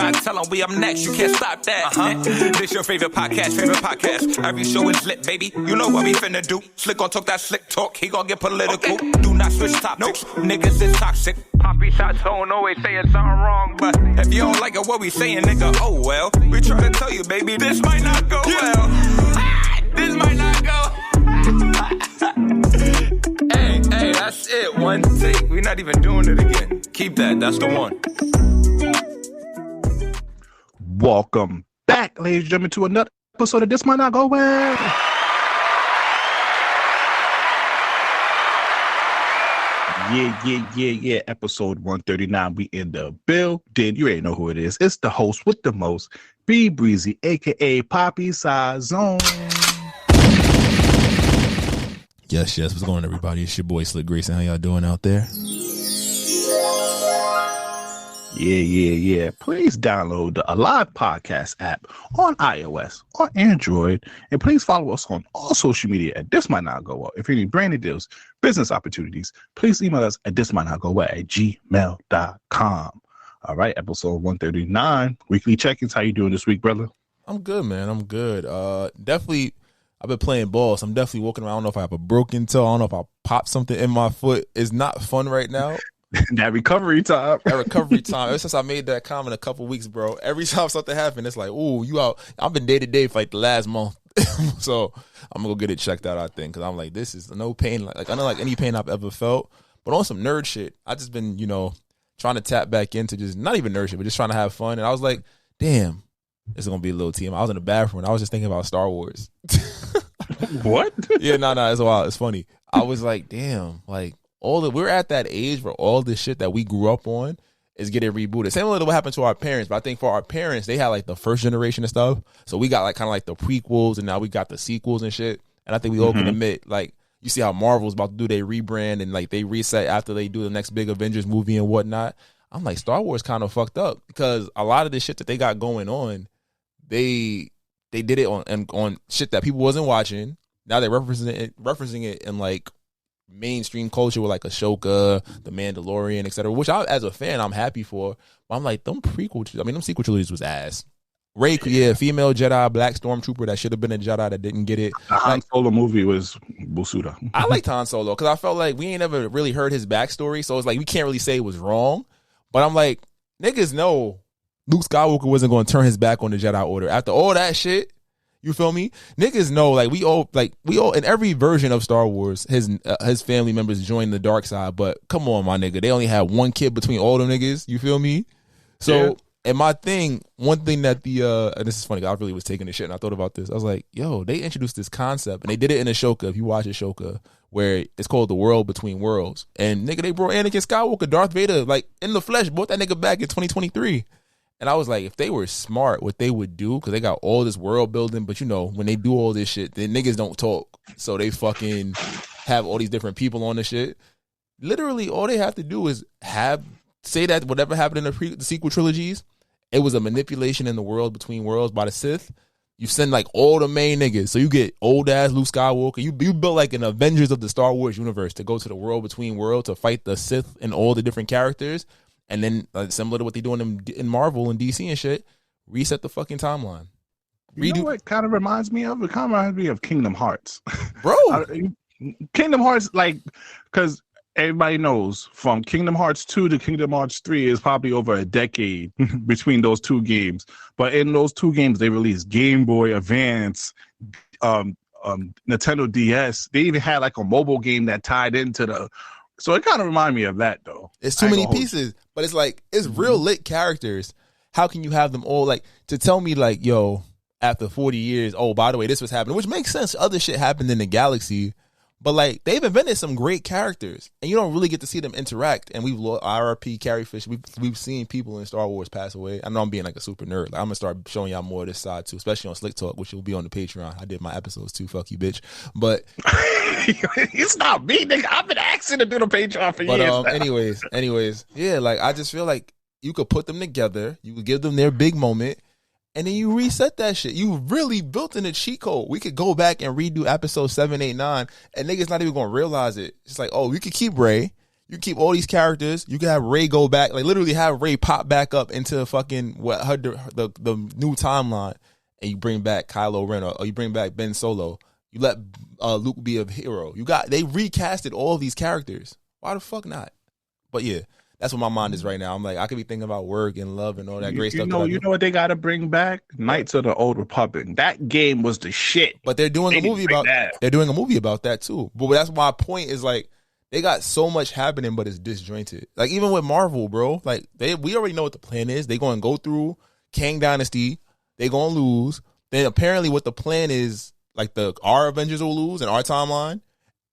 try to tell them we up next, you can't stop that. This your favorite podcast. Every show is lit, baby. You know what we finna do. Slick gon' talk that slick talk, he gon' get political. Okay. Do not switch topics, niggas is toxic. Poppy shots don't always saying something wrong, but if you don't like it, what we saying, nigga, oh well. We try to tell you, baby, this might not go well. This might not go. Hey, that's it. One take. We're not even doing it again. Keep that. That's the one. Welcome back, ladies and gentlemen, to another episode of This Might Not Go Well. Yeah. Episode 139. We in the building. You already know who it is. It's the host with the most, B Breezy, aka Poppy Size Zone. Yes. What's going on, everybody? It's your boy Slick Grayson. How y'all doing out there? Yeah. Please download the Alive Podcast app on iOS or Android, and please follow us on all social media at This Might Not Go Well. If you need branded deals, business opportunities, please email us at thismightnotgowell@gmail.com. All right, episode 139, weekly check-ins. How you doing this week, brother? I'm good, man. I'm good. Definitely, I've been playing ball, so I'm definitely walking around. I don't know if I have a broken toe. I don't know if I popped something in my foot. It's not fun right now. That recovery time. Ever since I made that comment a couple weeks, bro, every time something happened, it's like, ooh, you out. I've been day to day for like the last month. So I'm going to go get it checked out, I think, because I'm like, this is no pain. Like I don't like any pain I've ever felt. But on some nerd shit, I just been, trying to tap back into just not even nerd shit, but just trying to have fun. And I was like, damn, this is going to be a little team. I was in the bathroom and I was just thinking about Star Wars. What? Yeah, no, it's wild. It's funny. I was like, damn, like, we're at that age where all this shit that we grew up on is getting rebooted. Same with what happened to our parents, but I think for our parents, they had like the first generation of stuff. So we got like kind of like the prequels, and now we got the sequels and shit. And I think we all can admit, like, you see how Marvel's about to do their rebrand and like they reset after they do the next big Avengers movie and whatnot. I'm like, Star Wars kind of fucked up because a lot of the shit that they got going on, they did it on shit that people wasn't watching. Now they're referencing it in like mainstream culture with like Ashoka, The Mandalorian, etc. Which I, as a fan, I'm happy for. But I'm like, them sequel trilogies was ass. Rey, female Jedi, black stormtrooper that should have been a Jedi that didn't get it. The Han Solo movie was Busuda. I liked Han Solo because I felt like we ain't ever really heard his backstory, so it's like we can't really say it was wrong. But I'm like, niggas know Luke Skywalker wasn't going to turn his back on the Jedi Order after all that shit. You feel me? Niggas know, like we all in every version of Star Wars, his family members joined the dark side. But come on, my nigga, they only had one kid between all them niggas. You feel me? So, and one thing that and this is funny, I really was taking this shit and I thought about this. I was like, yo, they introduced this concept and they did it in Ashoka. If you watch Ashoka, where it's called the World Between Worlds, and nigga, they brought Anakin Skywalker, Darth Vader, like in the flesh, brought that nigga back in 2023. And I was like, if they were smart, what they would do, because they got all this world building, but when they do all this shit, then niggas don't talk. So they fucking have all these different people on the shit. Literally, all they have to do is say that whatever happened in the sequel trilogies, it was a manipulation in the world between worlds by the Sith. You send like all the main niggas. So you get old ass Luke Skywalker. You built like an Avengers of the Star Wars universe to go to the world between worlds to fight the Sith and all the different characters. And then, similar to what they doing in Marvel and DC and shit, reset the fucking timeline. You know what kind of reminds me of? It kind of reminds me of Kingdom Hearts. Bro. Kingdom Hearts, like, because everybody knows from Kingdom Hearts 2 to Kingdom Hearts 3 is probably over a decade between those two games. But in those two games, they released Game Boy Advance, Nintendo DS. They even had like a mobile game that tied into the... So it kind of reminded me of that, though. It's too many pieces, but it's like, it's real lit characters. How can you have them all, like, to tell me, like, yo, after 40 years, oh, by the way, this was happening, which makes sense. Other shit happened in the galaxy, but, like, they've invented some great characters, and you don't really get to see them interact, and we've lost RIP, Carrie Fisher. We've seen people in Star Wars pass away. I know I'm being, like, a super nerd. Like, I'm going to start showing y'all more of this side, too, especially on Slick Talk, which will be on the Patreon. I did my episodes, too. Fuck you, bitch. But... It's not me, nigga. I've been asking to do the Patreon for years. Anyways, yeah, like, I just feel like you could put them together, you could give them their big moment, and then you reset that shit. You really built in a cheat code. We could go back and redo episode 7, 8, 9, and niggas not even gonna realize it. It's like, oh, you could keep Rey, You keep all these characters. You can have Ray go back, like literally have Ray pop back up into fucking the new timeline, and you bring back Kylo Ren or you bring back Ben Solo. You let Luke be a hero. They recasted all these characters. Why the fuck not? But yeah, that's what my mind is right now. I'm like, I could be thinking about work and love and all that great stuff. You know what they got to bring back? Knights of the Old Republic. That game was the shit. But they're doing a movie about that. They're doing a movie about that too. But that's my point is like, they got so much happening, but it's disjointed. Like even with Marvel, bro, like we already know what the plan is. They going to go through Kang Dynasty. They going to lose. Then apparently what the plan is, like our Avengers will lose in our timeline.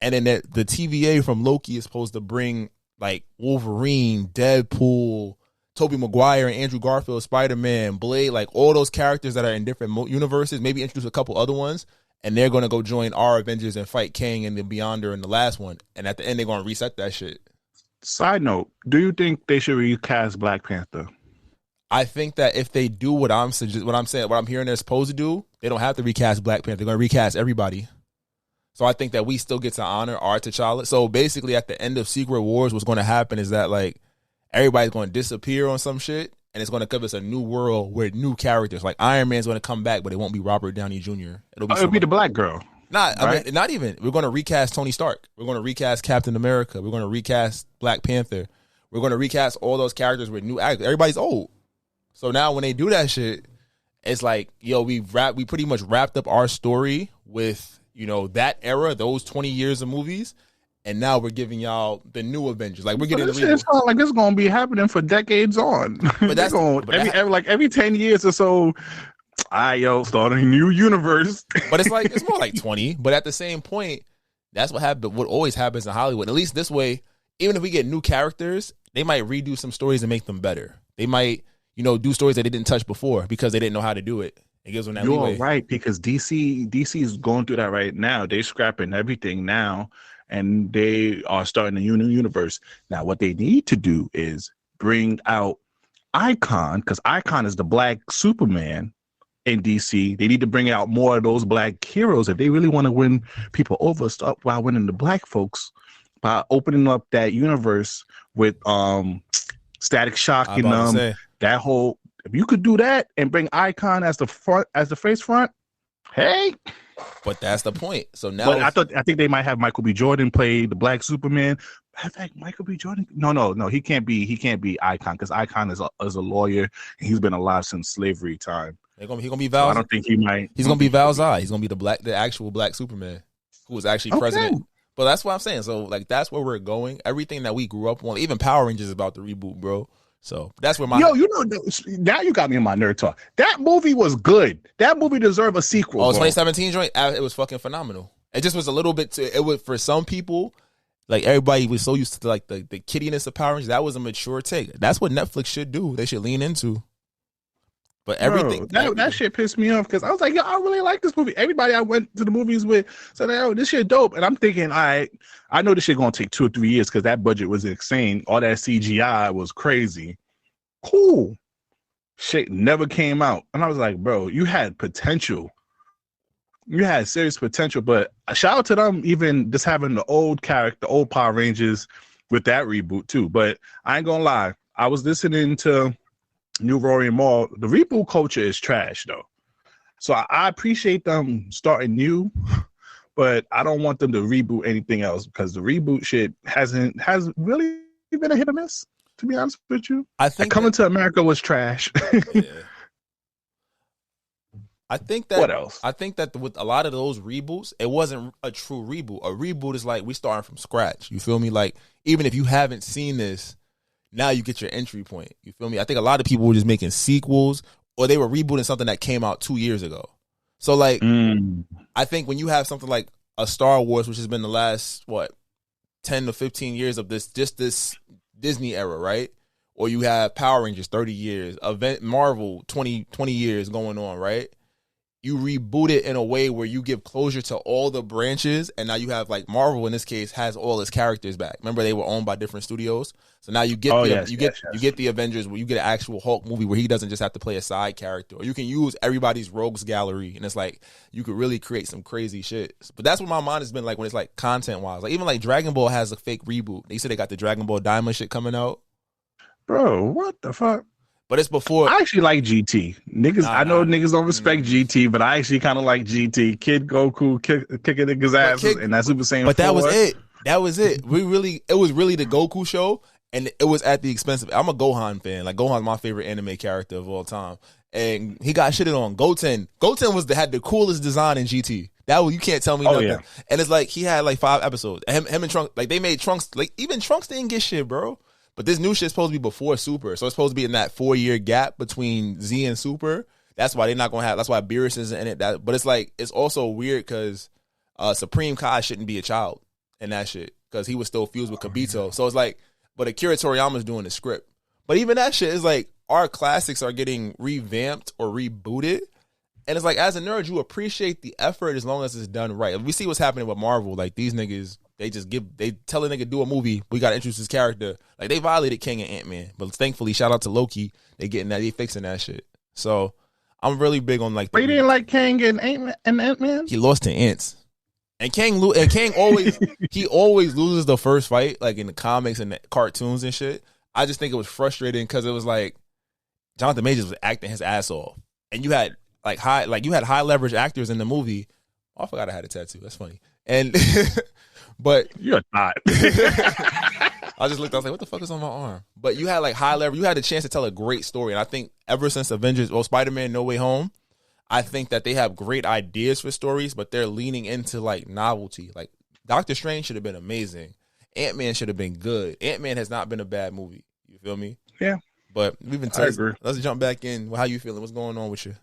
And then the TVA from Loki is supposed to bring like Wolverine, Deadpool, Tobey Maguire, and Andrew Garfield, Spider-Man, Blade, like all those characters that are in different universes, maybe introduce a couple other ones. And they're going to go join our Avengers and fight Kang and the Beyonder in the last one. And at the end, they're going to reset that shit. Side note, do you think they should recast Black Panther? I think that if they do what I'm hearing they're supposed to do, they don't have to recast Black Panther. They're going to recast everybody. So I think that we still get to honor our T'Challa. So basically at the end of Secret Wars, what's going to happen is that like everybody's going to disappear on some shit. And it's going to give us a new world with new characters. Like Iron Man's going to come back, but it won't be Robert Downey Jr. It'll be the black girl. I mean, not even. We're going to recast Tony Stark. We're going to recast Captain America. We're going to recast Black Panther. We're going to recast all those characters with new actors. Everybody's old. So now when they do that shit, it's like, yo, we pretty much wrapped up our story with, that era, those 20 years of movies. And now we're giving y'all the new Avengers. Like we're getting it's not like it's gonna be happening for decades on. But that's every 10 years or so. Starting a new universe. But it's more like 20. But at the same point, that's what happened. What always happens in Hollywood. At least this way, even if we get new characters, they might redo some stories and make them better. They might, do stories that they didn't touch before because they didn't know how to do it. It gives them that leeway. You're right, because DC is going through that right now. They're scrapping everything now. And they are starting a new universe. Now, what they need to do is bring out Icon, because Icon is the black Superman in DC. They need to bring out more of those black heroes. If they really want to win people over, start by winning the black folks by opening up that universe with Static Shock and that whole. If you could do that and bring Icon as the face front, hey. But that's the point. So now, but I think they might have Michael B. Jordan play the Black Superman. In fact, Michael B. Jordan. No, he can't be Icon because Icon is a lawyer and he's been alive since slavery time. He's gonna be Val. So I don't think he might. He's gonna be Val Zod. He's gonna be the actual Black Superman who was actually president. But that's what I'm saying. So like that's where we're going. Everything that we grew up on, even Power Rangers is about to reboot, bro. So that's where now you got me in my nerd talk. That movie was good. That movie deserved a sequel. 2017 joint, it was fucking phenomenal. It just was a little bit it was for some people, like everybody was so used to like the kiddiness of Power Rangers. That was a mature take. That's what Netflix should do. They should lean into. But everything that shit pissed me off because I was like, yo, I really like this movie. Everybody I went to the movies with said, oh, this shit dope. And I'm thinking, I know this shit gonna take 2 or 3 years because that budget was insane. All that CGI was crazy. Cool. Shit never came out. And I was like, bro, you had potential. You had serious potential. But a shout out to them even just having the old Power Rangers with that reboot too. But I ain't gonna lie. I was listening to New Rory Mall. The reboot culture is trash though. So I appreciate them starting new, but I don't want them to reboot anything else because the reboot shit has really been a hit or miss, to be honest with you. I think Coming to America was trash. Yeah. I think that what else? I think that with a lot of those reboots, it wasn't a true reboot. A reboot is like we starting from scratch. You feel me? Like even if you haven't seen this, now you get your entry point. You feel me? I think a lot of people were just making sequels or they were rebooting something that came out 2 years ago. So like, I think when you have something like a Star Wars, which has been the last, 10 to 15 years of this Disney era, right? Or you have Power Rangers, 30 years, Marvel, 20 years going on, right? you reboot it in a way where you give closure to all the branches, and now you have like Marvel in this case has all its characters back. Remember, they were owned by different studios, so now you get you get the Avengers, where you get an actual Hulk movie where he doesn't just have to play a side character, or you can use everybody's rogues gallery, and it's like you could really create some crazy shit. But that's what my mind has been like when it's like content wise, like even like Dragon Ball has a fake reboot. They said they got the Dragon Ball Diamond shit coming out. Bro, what the fuck? But it's before. I actually like GT. I know niggas don't respect GT, but I actually kind of like GT. Kid Goku kicking niggas' asses, and that Super Saiyan. But that was it. That was it. It was really the Goku show, and it was at the expense of. I'm a Gohan fan. Like Gohan's my favorite anime character of all time, and he got shitted on. Goten had the coolest design in GT. You can't tell me nothing. Yeah. And it's like he had like 5 episodes. Him and Trunks, like they made Trunks, like even Trunks didn't get shit, bro. But this new shit's supposed to be before Super. So it's supposed to be in that 4-year gap between Z and Super. That's why they're not going to have, that's why Beerus isn't in it. But it's like, it's also weird because Supreme Kai shouldn't be a child in that shit because he was still fused with Kibito. So it's like, but Akira Toriyama's doing the script. But even that shit is like, our classics are getting revamped or rebooted. And it's like, as a nerd, you appreciate the effort as long as it's done right. We see what's happening with Marvel. Like, these niggas, they tell a nigga do a movie, we got to introduce this character. Like, they violated King and Ant-Man. But thankfully, shout out to Loki, they fixing that shit. So, I'm really big on, like... But you didn't like King and Ant-Man? He lost to Ants. And King always, he always loses the first fight, like in the comics and the cartoons and shit. I just think it was frustrating because it was like, Jonathan Majors was acting his ass off. And you had... you had high leverage actors in the movie. Oh, I forgot I had a tattoo. That's funny. And but you're not. I just looked. I was like, "What the fuck is on my arm?" But you had like high leverage. You had the chance to tell a great story. And I think ever since Spider-Man: No Way Home, I think that they have great ideas for stories, but they're leaning into like novelty. Like Doctor Strange should have been amazing. Ant-Man should have been good. Ant-Man has not been a bad movie. You feel me? Yeah. But we've been. Let's jump back in. Well, how you feeling? What's going on with you?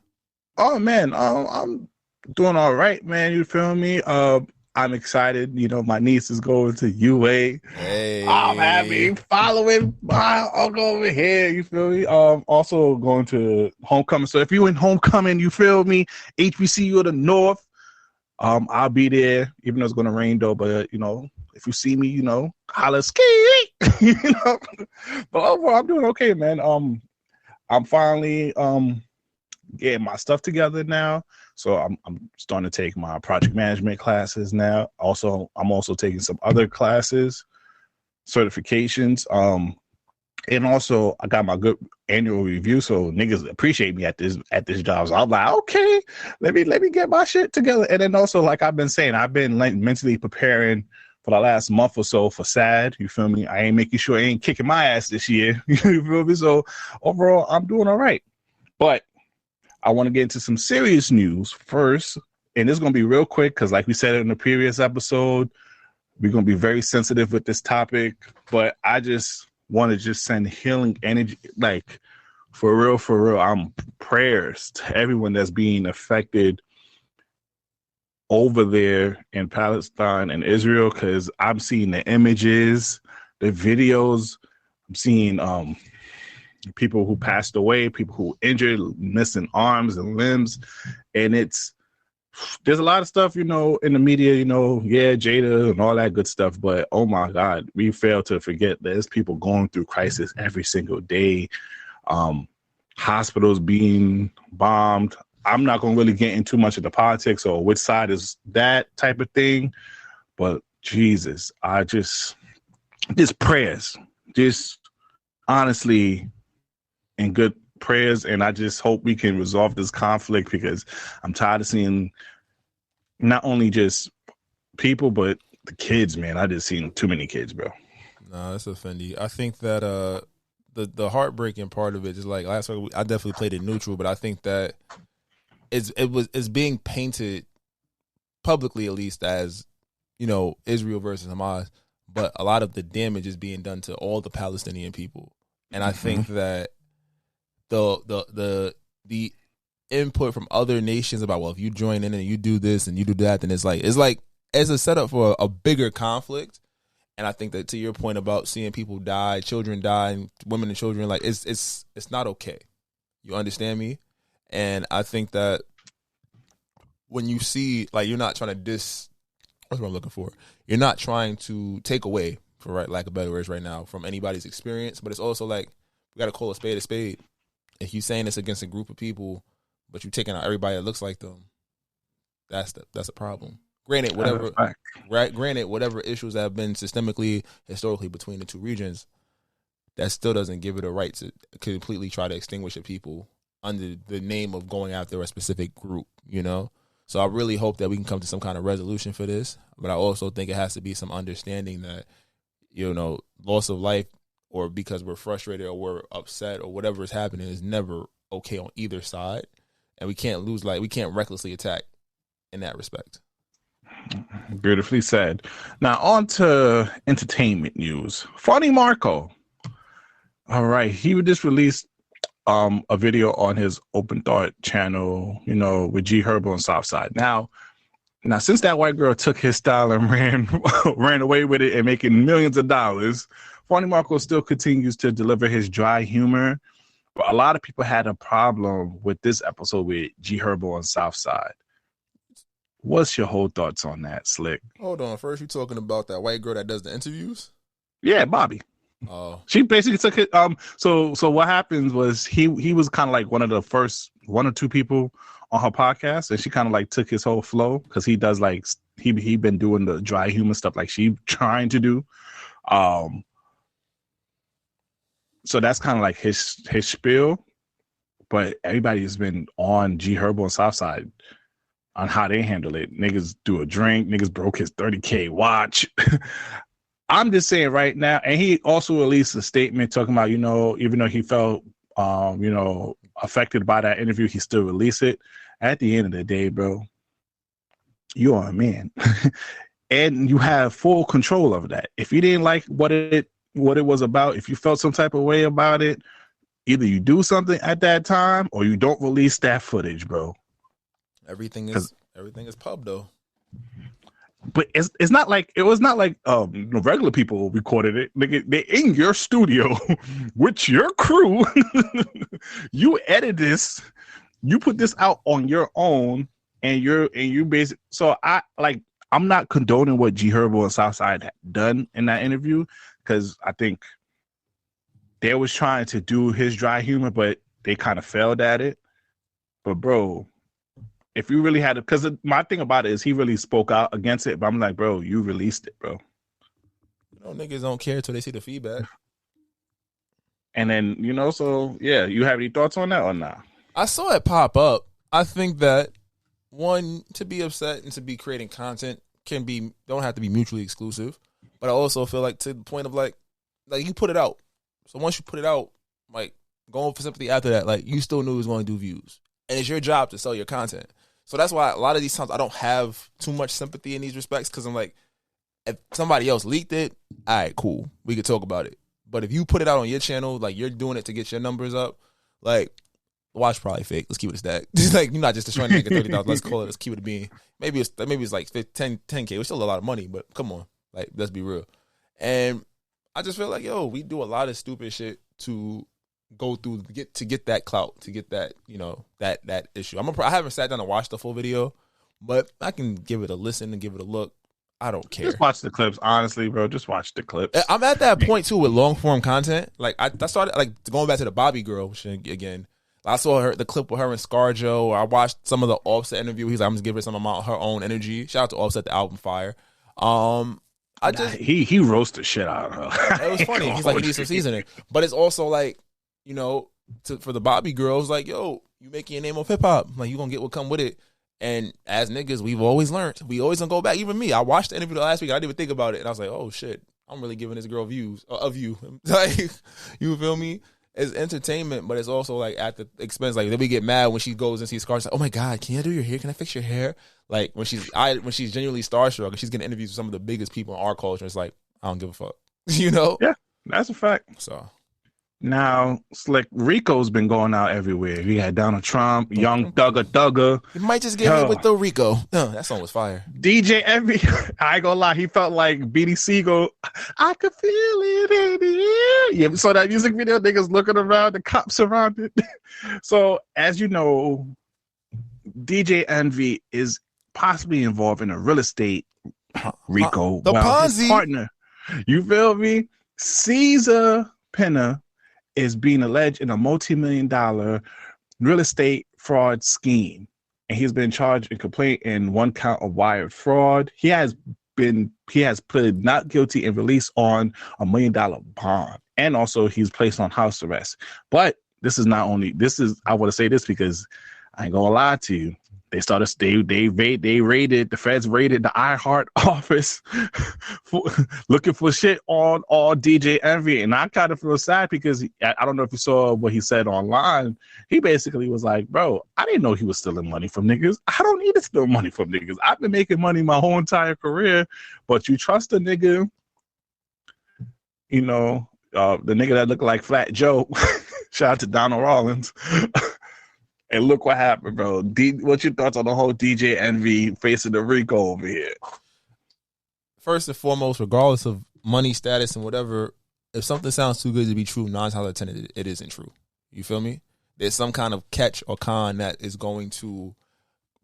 Oh man, I'm doing all right, man. You feel me? I'm excited. You know, my niece is going to UA. Hey. I'm happy following my uncle over here. You feel me? Also going to homecoming. So if you in homecoming, you feel me? HBCU of the North. I'll be there, even though it's gonna rain though. But you know, if you see me, you know, holla ski. You know. But overall, I'm doing okay, man. I'm finally getting my stuff together now, so I'm starting to take my project management classes now. I'm also taking some other classes, certifications, and also I got my good annual review, so niggas appreciate me at this job. So I'm like, okay, let me get my shit together. And then also, like I've been saying, I've been like mentally preparing for the last month or so for SAD. You feel me? I ain't making sure I ain't kicking my ass this year. You feel me? So overall, I'm doing all right, but I want to get into some serious news first, and it's going to be real quick because like we said in the previous episode, we're going to be very sensitive with this topic, but I just want to send healing energy, like for real. I'm prayers to everyone that's being affected over there in Palestine and Israel, because I'm seeing the images, the videos, I'm seeing people who passed away, people who injured, missing arms and limbs. And there's a lot of stuff, you know, in the media, you know, yeah, Jada and all that good stuff. But oh my God, we fail to forget there's people going through crisis every single day. Hospitals being bombed. I'm not going to really get into much of the politics or which side is that type of thing. But Jesus, just prayers, just honestly, and good prayers, and I just hope we can resolve this conflict, because I'm tired of seeing not only just people but the kids, man. I just seen too many kids, bro. Nah, that's offending. I think that the heartbreaking part of it is like last week I definitely played it neutral, but I think that it's being painted publicly, at least, as, you know, Israel versus Hamas, but a lot of the damage is being done to all the Palestinian people, and I think that the input from other nations about, well, if you join in and you do this and you do that, then it's like as a setup for a bigger conflict. And I think that to your point about seeing people die, children die, women and children, like it's not okay. You understand me? And I think that when you see, like, you're not trying to what's what I'm looking for? You're not trying to take away, for lack of better words right now, from anybody's experience, but it's also like, we got to call a spade a spade. If you're saying this against a group of people, but you're taking out everybody that looks like them, that's a problem. Granted, whatever issues have been systemically, historically between the two regions, that still doesn't give it a right to completely try to extinguish a people under the name of going after a specific group, you know? So I really hope that we can come to some kind of resolution for this. But I also think it has to be some understanding that, you know, loss of life or because we're frustrated or we're upset or whatever is happening is never okay on either side. And we can't we can't recklessly attack in that respect. Beautifully said. Now on to entertainment news. Funny Marco. All right. He just released a video on his Open Thought channel, you know, with G Herbo and Southside. Now, since that white girl took his style and ran away with it and making millions of dollars, Funny Marco still continues to deliver his dry humor. But a lot of people had a problem with this episode with G Herbo and Southside. What's your whole thoughts on that, Slick? Hold on. First, you talking about that white girl that does the interviews? Yeah, Bobby. Oh, she basically took it. So what happens was he was kind of like one of the first one or two people on her podcast, and she kind of like took his whole flow because he does like he been doing the dry humor stuff like she trying to do. So that's kind of like his spiel, but everybody has been on G Herbo and Southside on how they handle it. Niggas do a drink. Niggas broke his 30K watch. I'm just saying right now, and he also released a statement talking about, you know, even though he felt, you know, affected by that interview, he still released it. At the end of the day, bro, you are a man, and you have full control over that. If you didn't like what it was about, if you felt some type of way about it, either you do something at that time or you don't release that footage, bro. Everything is pub though. But it's not like it was not like regular people recorded it. They're in your studio with your crew. You edit this, you put this out on your own, and you basically. So I'm not condoning what G Herbo and Southside had done in that interview because I think they was trying to do his dry humor, but they kind of failed at it. But bro, if you really had to, because my thing about it is he really spoke out against it, but I'm like, bro, you released it, bro. You know, niggas don't care until they see the feedback. And then, you know, so yeah, you have any thoughts on that or not? I saw it pop up. I think that one, to be upset and to be creating content don't have to be mutually exclusive. But I also feel like to the point of like you put it out. So once you put it out, like going for sympathy after that, like you still knew it was going to do views. And it's your job to sell your content. So that's why a lot of these times I don't have too much sympathy in these respects because I'm like, if somebody else leaked it, all right, cool. We could talk about it. But if you put it out on your channel, like you're doing it to get your numbers up, like the watch probably fake. Let's keep it a stack. Like you're not just destroying the nigga 30,000. Let's keep it a bean. Maybe it's like 10K. It's still a lot of money, but come on, like let's be real. And I just feel like we do a lot of stupid shit to go through to get that clout, to get that, you know, that issue. I haven't sat down and watched the full video, but I can give it a listen and give it a look. I don't care. Just watch the clips, honestly, bro. Just watch the clips. I'm at that point too with long form content. Like I started like going back to the Bobby girl again. I saw the clip with her and ScarJo, or I watched some of the Offset interview. He's like, I'm just giving her some amount of her own energy. Shout out to Offset, the album fire. He roasted shit out of her. It was funny. He's like, he needs some seasoning, but it's also like, you know, for the Bobby girls, like, yo, you making your name off hip hop, like you gonna get what come with it. And as niggas, we've always learned. We always gonna go back. Even me, I watched the interview last week. I didn't even think about it, and I was like, oh shit, I'm really giving this girl views a view. Like, you feel me? It's entertainment, but it's also like at the expense. Like then we get mad when she goes and sees Scar. She's like, oh my god, can I do your hair? Can I fix your hair? Like when she's genuinely starstruck and she's getting interviews with some of the biggest people in our culture. It's like, I don't give a fuck. You know? Yeah, that's a fact. So. Now, it's like RICO's been going out everywhere. We had Donald Trump, Young Thugger. You might just get hit with the RICO. That song was fire. DJ Envy, I ain't gonna lie, he felt like Beanie Siegel. I could feel it in the air. Yeah, so that music video, niggas looking around, the cops surrounded. So, as you know, DJ Envy is possibly involved in a real estate RICO. The Ponzi his partner, you feel me? Cesar Pina is being alleged in a multi-million-dollar real estate fraud scheme, and he's been charged in complaint in one count of wire fraud. He has pleaded not guilty and released on $1 million bond, and also he's placed on house arrest. But this is I want to say this because I ain't gonna lie to you. They raided, the feds raided the iHeart office looking for shit on all DJ Envy. And I kind of feel sad because I don't know if you saw what he said online. He basically was like, bro, I didn't know he was stealing money from niggas. I don't need to steal money from niggas. I've been making money my whole entire career, but you trust a nigga, the nigga that looked like Flat Joe. Shout out to Donald Rollins. And look what happened, bro. What's your thoughts on the whole DJ Envy facing the RICO over here? First and foremost, regardless of money status and whatever, if something sounds too good to be true, 9 times out of 10 it isn't true. You feel me? There's some kind of catch or con that is going to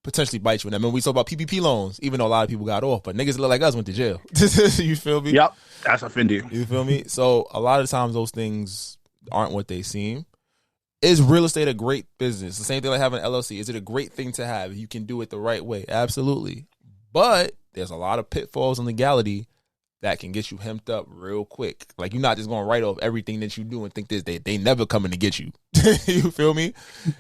potentially bite you. And I mean, we talk about PPP loans, even though a lot of people got off, but niggas look like us went to jail. You feel me? Yep, that's offending. You feel me? So a lot of times those things aren't what they seem. Is real estate a great business? The same thing like having an LLC. Is it a great thing to have? You can do it the right way. Absolutely. But there's a lot of pitfalls and legality that can get you hemmed up real quick. Like, you're not just going to write off everything that you do and think this, they never coming to get you. You feel me?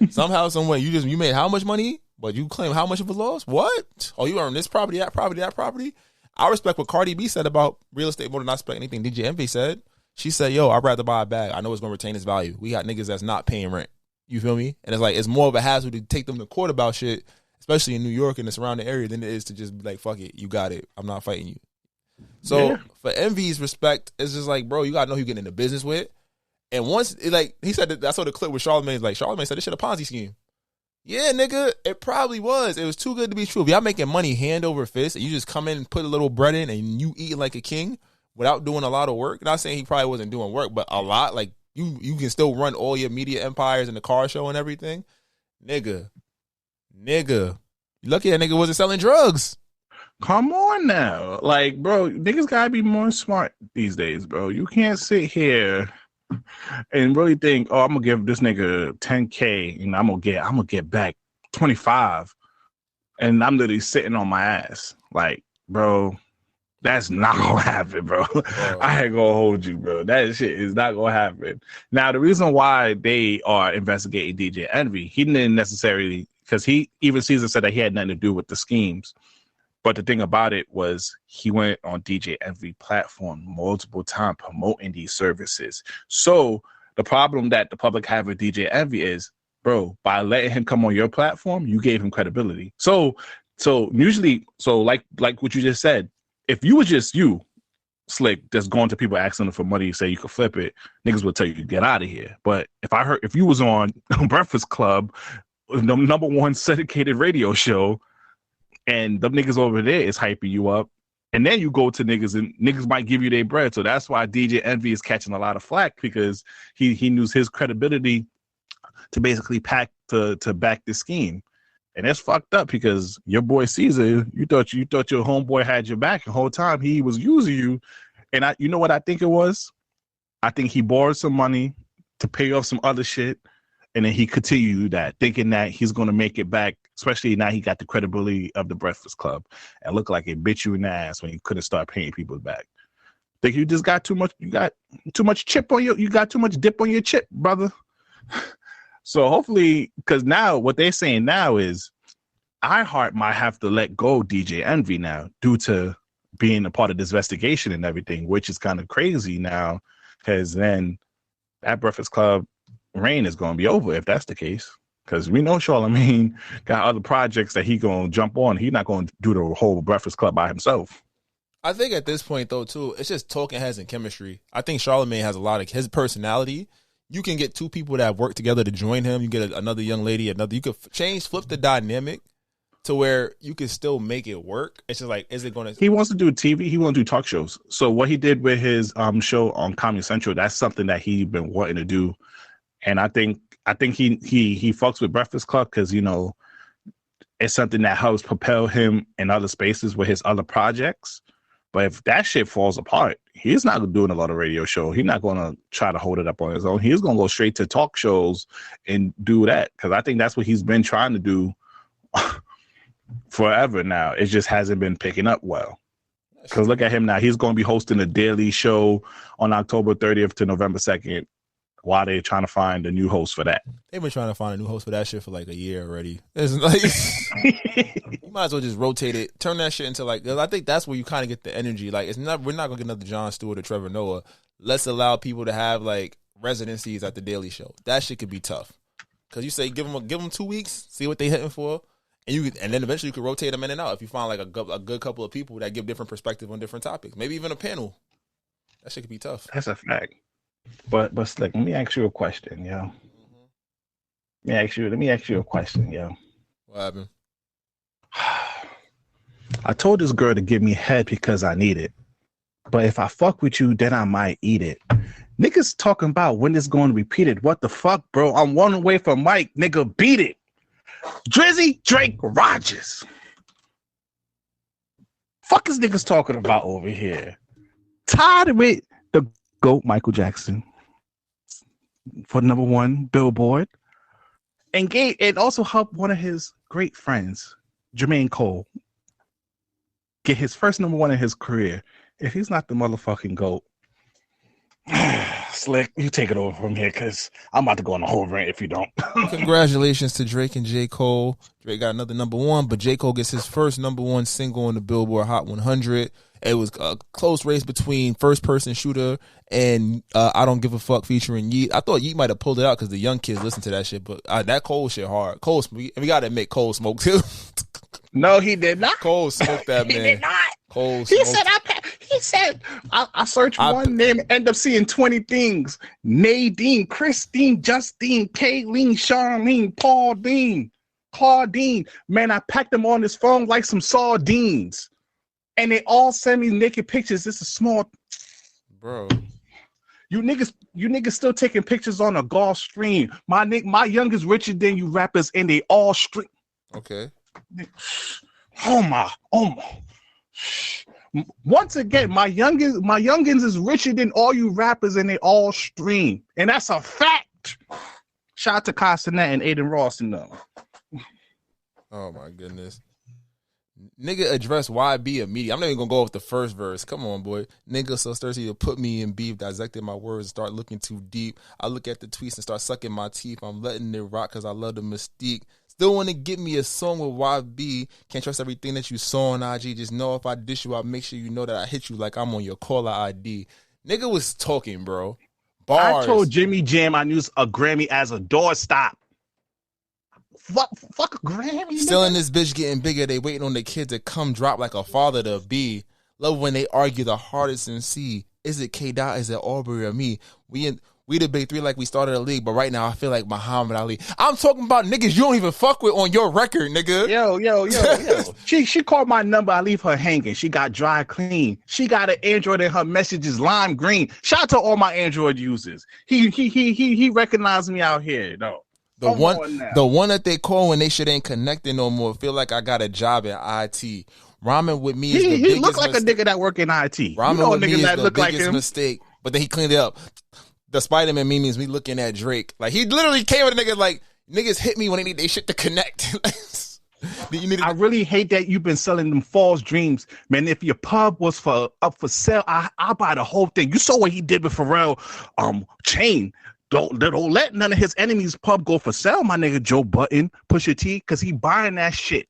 Somehow, some way, you made how much money, but you claim how much of a loss? What? Oh, you earned this property, that property, that property? I respect what Cardi B said about real estate more than I respect anything DJ Envy said. She said, yo, I'd rather buy a bag. I know it's going to retain its value. We got niggas that's not paying rent. You feel me? And it's like, it's more of a hassle to take them to court about shit, especially in New York and the surrounding area, than it is to just be like, fuck it, you got it. I'm not fighting you. So for Envy's respect, it's just like, bro, you got to know who you're getting into business with. And once, he said that, I saw the clip with Charlamagne. Like, Charlamagne said, this shit a Ponzi scheme. Yeah, nigga, it probably was. It was too good to be true. If y'all making money hand over fist and you just come in and put a little bread in and you eating like a king, without doing a lot of work. Not saying he probably wasn't doing work, but a lot. Like, you can still run all your media empires and the car show and everything. Nigga. You lucky that nigga wasn't selling drugs. Come on now. Like, bro, niggas gotta be more smart these days, bro. You can't sit here and really think, oh, I'm gonna give this nigga 10K and I'm gonna get back 25. And I'm literally sitting on my ass. Like, bro, that's not gonna happen, bro. I ain't gonna hold you, bro. That shit is not gonna happen. Now, the reason why they are investigating DJ Envy, he didn't necessarily, because Cesar said that he had nothing to do with the schemes. But the thing about it was he went on DJ Envy platform multiple times promoting these services. So the problem that the public have with DJ Envy is, bro, by letting him come on your platform, you gave him credibility. So usually, like what you just said, if you was just you, Slick, just going to people asking them for money, say you could flip it, niggas would tell you to get out of here. But if you was on Breakfast Club, the number one syndicated radio show, and the niggas over there is hyping you up, and then you go to niggas and niggas might give you their bread. So that's why DJ Envy is catching a lot of flack, because he used his credibility to basically back the scheme. And that's fucked up, because your boy Cesar, you thought your homeboy had your back the whole time. He was using you. And you know what I think it was? I think he borrowed some money to pay off some other shit. And then he continued that, thinking that he's going to make it back, especially now he got the credibility of the Breakfast Club, and look like it bit you in the ass when you couldn't start paying people back. Think you just got too much, you got too much chip on you got too much dip on your chip, brother. So hopefully, because now what they're saying now is iHeart might have to let go DJ Envy now due to being a part of this investigation and everything, which is kind of crazy now, because then that Breakfast Club reign is going to be over if that's the case. Because we know Charlamagne got other projects that he going to jump on. He's not going to do the whole Breakfast Club by himself. I think at this point, though, too, it's just talking heads and chemistry. I think Charlamagne has a lot of his personality. You can get two people that work together to join him. You get another young lady, you could flip the dynamic to where you can still make it work. It's just like, is it going to? He wants to do TV. He wants to do talk shows. So what he did with his show on Comedy Central, that's something that he's been wanting to do. And I think he fucks with Breakfast Club because, you know, it's something that helps propel him in other spaces with his other projects. But if that shit falls apart, he's not doing a lot of radio show. He's not going to try to hold it up on his own. He's going to go straight to talk shows and do that, because I think that's what he's been trying to do forever now. It just hasn't been picking up well. Because look at him now. He's going to be hosting a daily show on October 30th to November 2nd while they're trying to find a new host for that. They've been trying to find a new host for that shit for like a year already. It's like, you might as well just rotate it, turn that shit into like, I think that's where you kind of get the energy. Like, we're not going to get another Jon Stewart or Trevor Noah. Let's allow people to have like residencies at the Daily Show. That shit could be tough. Because you say, give them 2 weeks, see what they hitting for. And then eventually you could rotate them in and out if you find like a good couple of people that give different perspective on different topics. Maybe even a panel. That shit could be tough. That's a fact. But Slick, let me ask you a question, yo. Let me ask you a question, yo. What happened? I told this girl to give me head because I need it. But if I fuck with you, then I might eat it. Niggas talking about when it's going to repeat it. What the fuck, bro? I'm one away from Mike. Nigga, beat it. Drizzy, Drake, Rogers. Fuck is niggas talking about over here? Tired of it. The GOAT, Michael Jackson, for #1 Billboard, and also helped one of his great friends, Jermaine Cole, get his first #1 in his career. If he's not the motherfucking GOAT, Slick, you take it over from here, because I'm about to go on a whole rant if you don't. Congratulations to Drake and J. Cole. Drake got another #1, but J. Cole gets his first #1 single on the Billboard Hot 100. It was a close race between First Person Shooter and I Don't Give a Fuck featuring Yeet. I thought Yeet might have pulled it out because the young kids listen to that shit, but that Cole shit hard. We got to admit, Cole smoked too. No, he did not. Cole smoked that, man. He did not. Cole He smoked. said, I searched one name, end up seeing 20 things. Nadine, Christine, Justine, Kayleen, Charlene, Pauline, Claudine. Man, I packed them on his phone like some sardines. And they all send me naked pictures. This is small. Bro. You niggas still taking pictures on a golf stream. My youngest richer than you rappers, and they all stream. Okay. Oh my. Once again, my youngins is richer than all you rappers, and they all stream. And that's a fact. Shout out to Castanet and Aiden Ross and them. Oh my goodness. Nigga address YB immediately. I'm not even gonna go with the first verse. Come on, boy. Nigga so thirsty to put me in beef, dissecting my words and start looking too deep. I look at the tweets and start sucking my teeth. I'm letting it rock because I love the mystique. Still want to get me a song with YB. Can't trust everything that you saw on IG. Just know if I dish you, I'll make sure you know that I hit you like I'm on your caller ID. Nigga was talking, bro. Bars. I told Jimmy Jam I use a Grammy as a doorstop. Fuck a Grammy. Still nigga. in this bitch getting bigger. They waiting on the kid to come drop like a father to be. Love when they argue the hardest and see. Is it K-Dot? Is it Aubrey or me? We the big three like we started a league, but right now I feel like Muhammad Ali. I'm talking about niggas you don't even fuck with on your record, nigga. Yo. She called my number. I leave her hanging. She got dry clean. She got an Android and her messages lime green. Shout out to all my Android users. He recognized me out here, though. The one that they call when they shit ain't connecting no more. Feel like I got a job in IT. Rhyming with me is the biggest he look like mistake. A nigga that work in IT. Rhyming with me is that the look like biggest him. mistake. But then he cleaned it up. The Spider-Man meme is me looking at Drake. Like, he literally came with a nigga like, niggas hit me when they need their shit to connect. I really hate that you've been selling them false dreams. Man, if your pub was up for sale, I'll buy the whole thing. You saw what he did with Pharrell Chain. Don't let none of his enemies' pub go for sale, my nigga Joe Budden, Pusha T, because he buying that shit.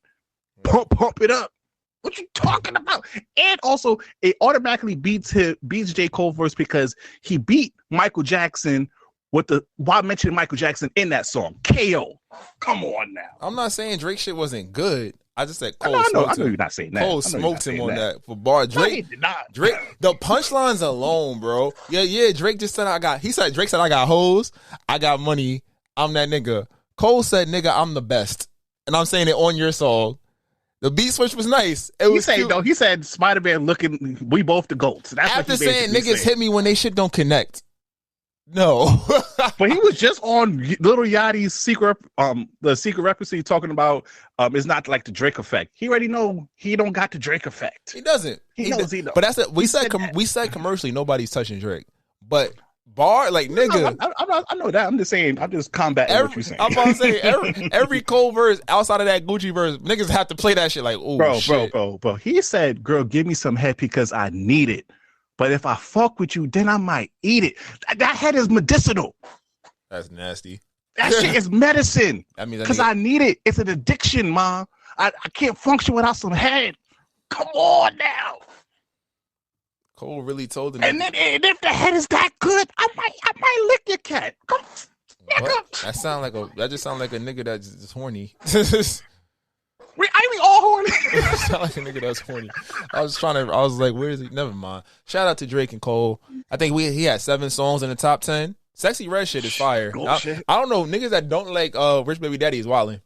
Pump it up. What you talking about? And also, it automatically beats J. Cole verse because he beat Michael Jackson while mentioning Michael Jackson in that song. KO. Come on now. I'm not saying Drake shit wasn't good. I just said Cole I know smoked him. you're not saying that. Cole smoked him on that for bar. Drake, Drake, the punchlines alone, bro. Yeah. Drake just said Drake said I got hoes, I got money, I'm that nigga. Cole said, nigga, I'm the best. And I'm saying it on your song. The beat switch was nice. He said Spider-Man looking, we both the GOATs. That's after what he saying niggas hit me when they shit don't connect. No. But he was just on Little Yachty's the secret recipe talking about it's not like the Drake effect. He already know he don't got the Drake effect. He doesn't. He knows. But that's it. We said commercially nobody's touching Drake. But bar like nigga. I know that. I'm just saying. I'm just combating what you're saying. I'm about to say every Cole verse outside of that Gucci verse, niggas have to play that shit like, oh shit. Bro. He said, "Girl, give me some head because I need it. But if I fuck with you, then I might eat it. That head is medicinal. That's nasty. That shit is medicine. That means because I need it. It's an addiction, ma. I can't function without some head. Come on now." Cole really told him. And if the head is that good, I might lick your cat. Come, that just sound like a nigga that's just horny. I all horny. Sound like a nigga that's horny. I was like, where is he? Never mind. Shout out to Drake and Cole. I think he had 7 songs in the top 10. Sexy Red shit is fire. I don't know, niggas that don't like Rich Baby Daddy is wilding.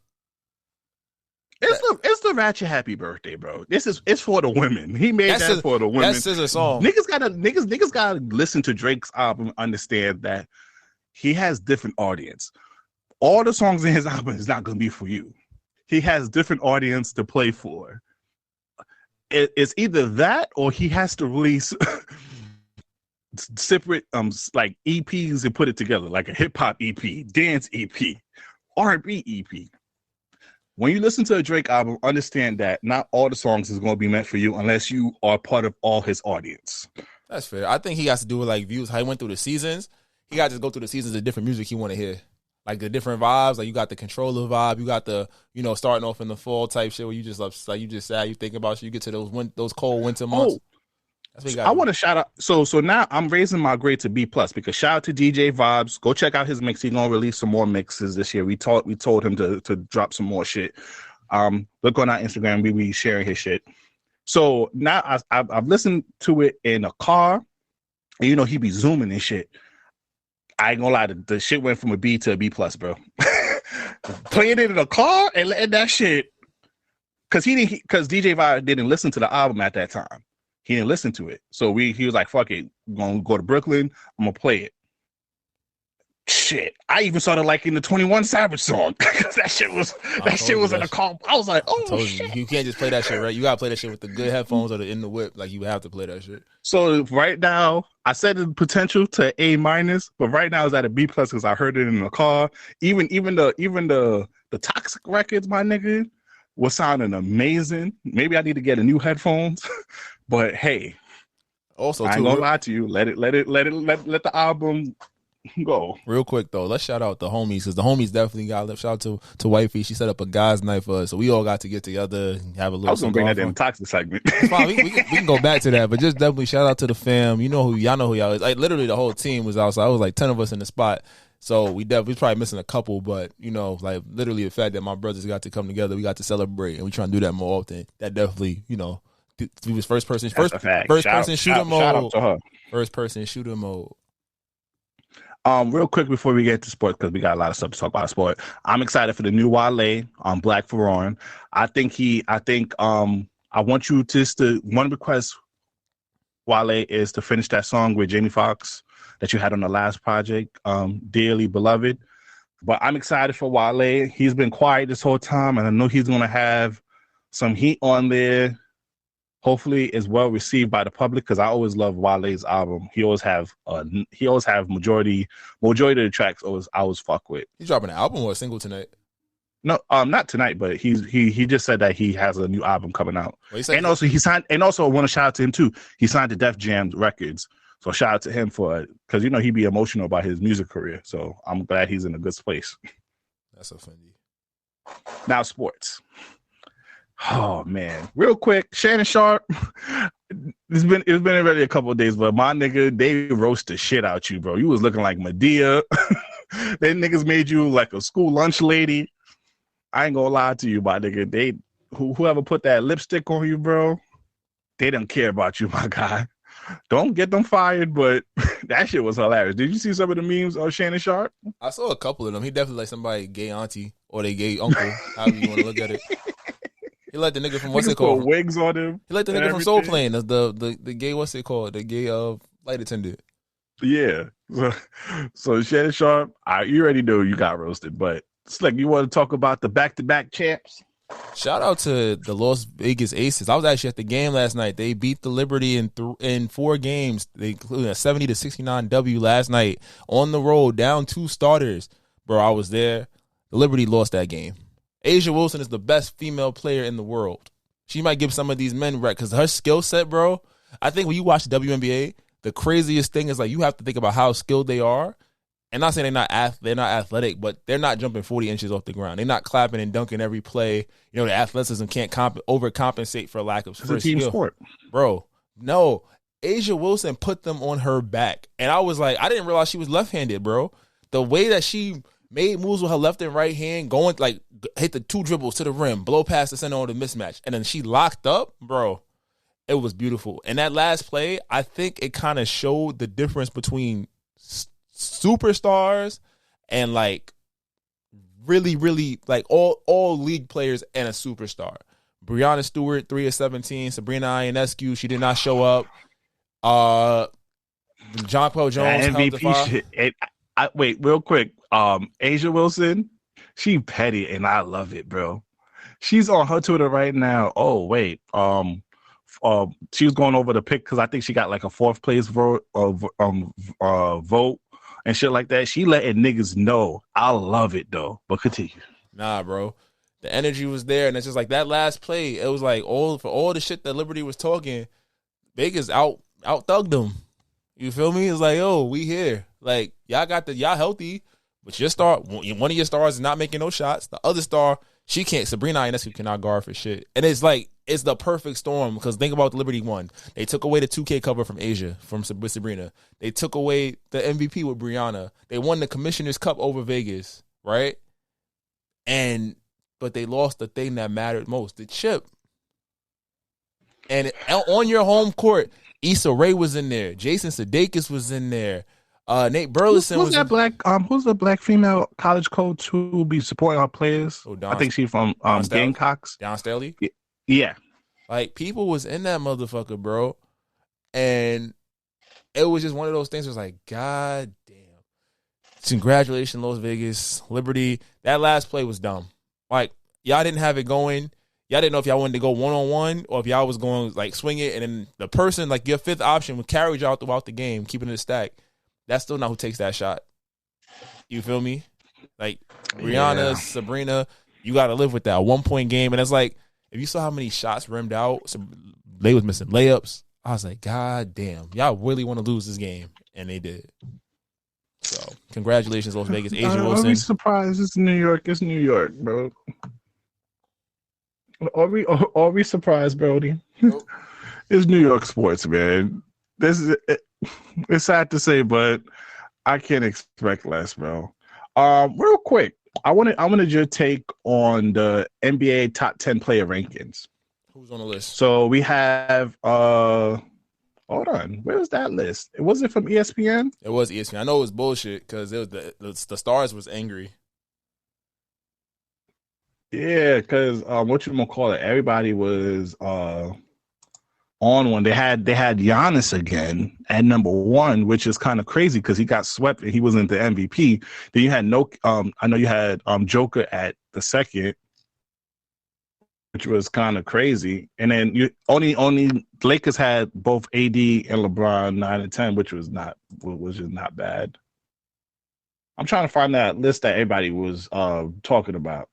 It's the Ratchet Happy Birthday, bro. It's for the women. He made that for the women. That's Cesar song. Niggas gotta listen to Drake's album, understand that he has different audience. All the songs in his album is not gonna be for you. He has different audience to play for. It's either that or he has to release separate like EPs and put it together, like a hip hop EP, dance EP, R&B EP. When you listen to a Drake album, understand that not all the songs is going to be meant for you unless you are part of all his audience. That's fair. I think he has to do with like views, how he went through the seasons. He got to just go through the seasons of different music he want to hear. Like the different vibes, like you got the controller vibe, you got the, starting off in the fall type shit where you just like you just sad, you think about shit, you get to those cold winter months. That's what you got. I want to shout out. So now I'm raising my grade to B+ because shout out to DJ Vibes. Go check out his mix. He's gonna release some more mixes this year. We told him to drop some more shit. Look on our Instagram. We be sharing his shit. So now I've listened to it in a car, and he be zooming and shit. I ain't gonna lie, the shit went from a B to a B+, bro. Playing it in a car and letting that shit, because DJ Vibe didn't listen to the album at that time. He didn't listen to it, so he was like, "Fuck it, we're gonna go to Brooklyn. I'm gonna play it." Shit, I even started liking the 21 Savage song because that shit was in a car. I was like, "Oh shit!" You can't just play that shit, right? You gotta play that shit with the good headphones or in the whip. Like you have to play that shit. So right now, I said the potential to A-, but right now it's at a B+ because I heard it in the car. Even the Toxic records, my nigga, was sounding amazing. Maybe I need to get a new headphones, but hey, also I ain't gonna lie to you. Let the album go. Real quick though, let's shout out the homies because the homies definitely got left. Shout out to Wifey. She set up a guys' night for us, so we all got to get together and have a little. I was gonna bring that damn Toxic segment. It's fine. We can go back to that, but just definitely shout out to the fam. Y'all know who y'all is. Like literally the whole team was outside. I was like 10 of us in the spot. So we probably missing a couple, but like literally the fact that my brothers got to come together, we got to celebrate, and we trying to do that more often. That definitely, he was first person shooter mode. Shout out to her. First person shooter mode. Real quick before we get to sports, because we got a lot of stuff to talk about sport. I'm excited for the new Wale on Black Ferron. I want you one request, Wale, is to finish that song with Jamie Foxx that you had on the last project, Dearly Beloved. But I'm excited for Wale. He's been quiet this whole time, and I know he's going to have some heat on there. Hopefully it's well received by the public because I always love Wale's album. He always have majority of the tracks I always fuck with. He's dropping an album or a single tonight? No, not tonight, but he just said that he has a new album coming out. And also he signed, and also I want to shout out to him too. He signed to Def Jam Records. So shout out to him for it because he'd be emotional about his music career. So I'm glad he's in a good place. That's offending. Now sports. Oh man, real quick, Shannon Sharp. It's been already a couple of days, but my nigga, they roast the shit out you, bro. You was looking like Medea. They niggas made you like a school lunch lady. I ain't gonna lie to you, my nigga. Whoever put that lipstick on you, bro, they don't care about you, my guy. Don't get them fired, but that shit was hilarious. Did you see some of the memes of Shannon Sharp? I saw a couple of them. He definitely like somebody gay auntie or they gay uncle, however you want to look at it. He like the nigga from what's it called? Wigs on him. He like the nigga from Soul Plane, the gay what's it called? The gay flight attendant. Yeah. So Shannon Sharp, you already know you got roasted, but Slick, you want to talk about the back-to-back champs? Shout out to the Las Vegas Aces. I was actually at the game last night. They beat the Liberty in 4 games. They included a 70-69 W last night on the road, down 2 starters. Bro, I was there. The Liberty lost that game. A'ja Wilson is the best female player in the world. She might give some of these men right because her skill set, bro. I think when you watch the WNBA, the craziest thing is like you have to think about how skilled they are. And not saying they're not athletic, but they're not jumping 40 inches off the ground. They're not clapping and dunking every play. You know, the athleticism can't overcompensate for lack of It's a team sport. Bro, no. A'ja Wilson put them on her back. And I was like, I didn't realize she was left-handed, bro. The way that she made moves with her left and right hand, going like hit the 2 dribbles to the rim, blow past the center on the mismatch, and then she locked up, bro. It was beautiful. And that last play, I think it kind of showed the difference between superstars and like really, really like all league players and a superstar. Breanna Stewart, 3 of 17. Sabrina Ionescu, she did not show up. John Paul Jones, MVP shit. Wait, real quick. A'ja Wilson, she petty and I love it, bro. She's on her Twitter right now. Oh wait, she was going over the pick because I think she got like a 4th place vote and shit like that. She letting niggas know. I love it though. But continue. Nah, bro. The energy was there, and it's just like that last play. It was like for all the shit that Liberty was talking, Vegas out thugged them. You feel me? It's like, yo, we here. Like y'all healthy, but one of your stars is not making no shots. The other star, she can't. Sabrina Ionescu cannot guard for shit, and it's like it's the perfect storm because think about the Liberty one. They took away the 2K cover from A'ja with Sabrina. They took away the MVP with Breanna. They won the Commissioner's Cup over Vegas, right? But they lost the thing that mattered most, the chip. And on your home court, Issa Rae was in there. Jason Sudeikis was in there. Nate Burleson who's the black female college coach who be supporting our players? I think she's from Gamecocks. Dawn Staley? Yeah. Like, people was in that motherfucker, bro. And it was just one of those things where it's like, God damn. Congratulations, Las Vegas. Liberty. That last play was dumb. Like, y'all didn't have it going. Y'all didn't know if y'all wanted to go one-on-one or if y'all was going, like, swing it. And then the person, like, your 5th option would carry y'all throughout the game, keeping it a stack. That's still not who takes that shot. You feel me? Like, Breanna, Sabrina, you got to live with that. A 1-point game. And it's like, if you saw how many shots rimmed out, so they was missing layups. I was like, God damn. Y'all really want to lose this game. And they did. So, congratulations, Las Vegas. A'ja Wilson. Are we surprised? It's New York. It's New York, bro. Are we surprised, Brody? Nope. It's New York sports, man. It's sad to say, but I can't expect less, bro. Real quick, I wanted your take on the NBA top 10 player rankings. Who's on the list? So we have hold on, where was that list? Was it from ESPN? It was ESPN. I know it was bullshit because it was the stars was angry. Yeah, because what you gonna call it? Everybody was on one. They had Giannis again at number 1, which is kind of crazy because he got swept and he wasn't the MVP. Then you had I know you had Joker at the 2nd, which was kind of crazy. And then you only Lakers had both AD and LeBron 9 and 10, which was just not bad. I'm trying to find that list that everybody was talking about.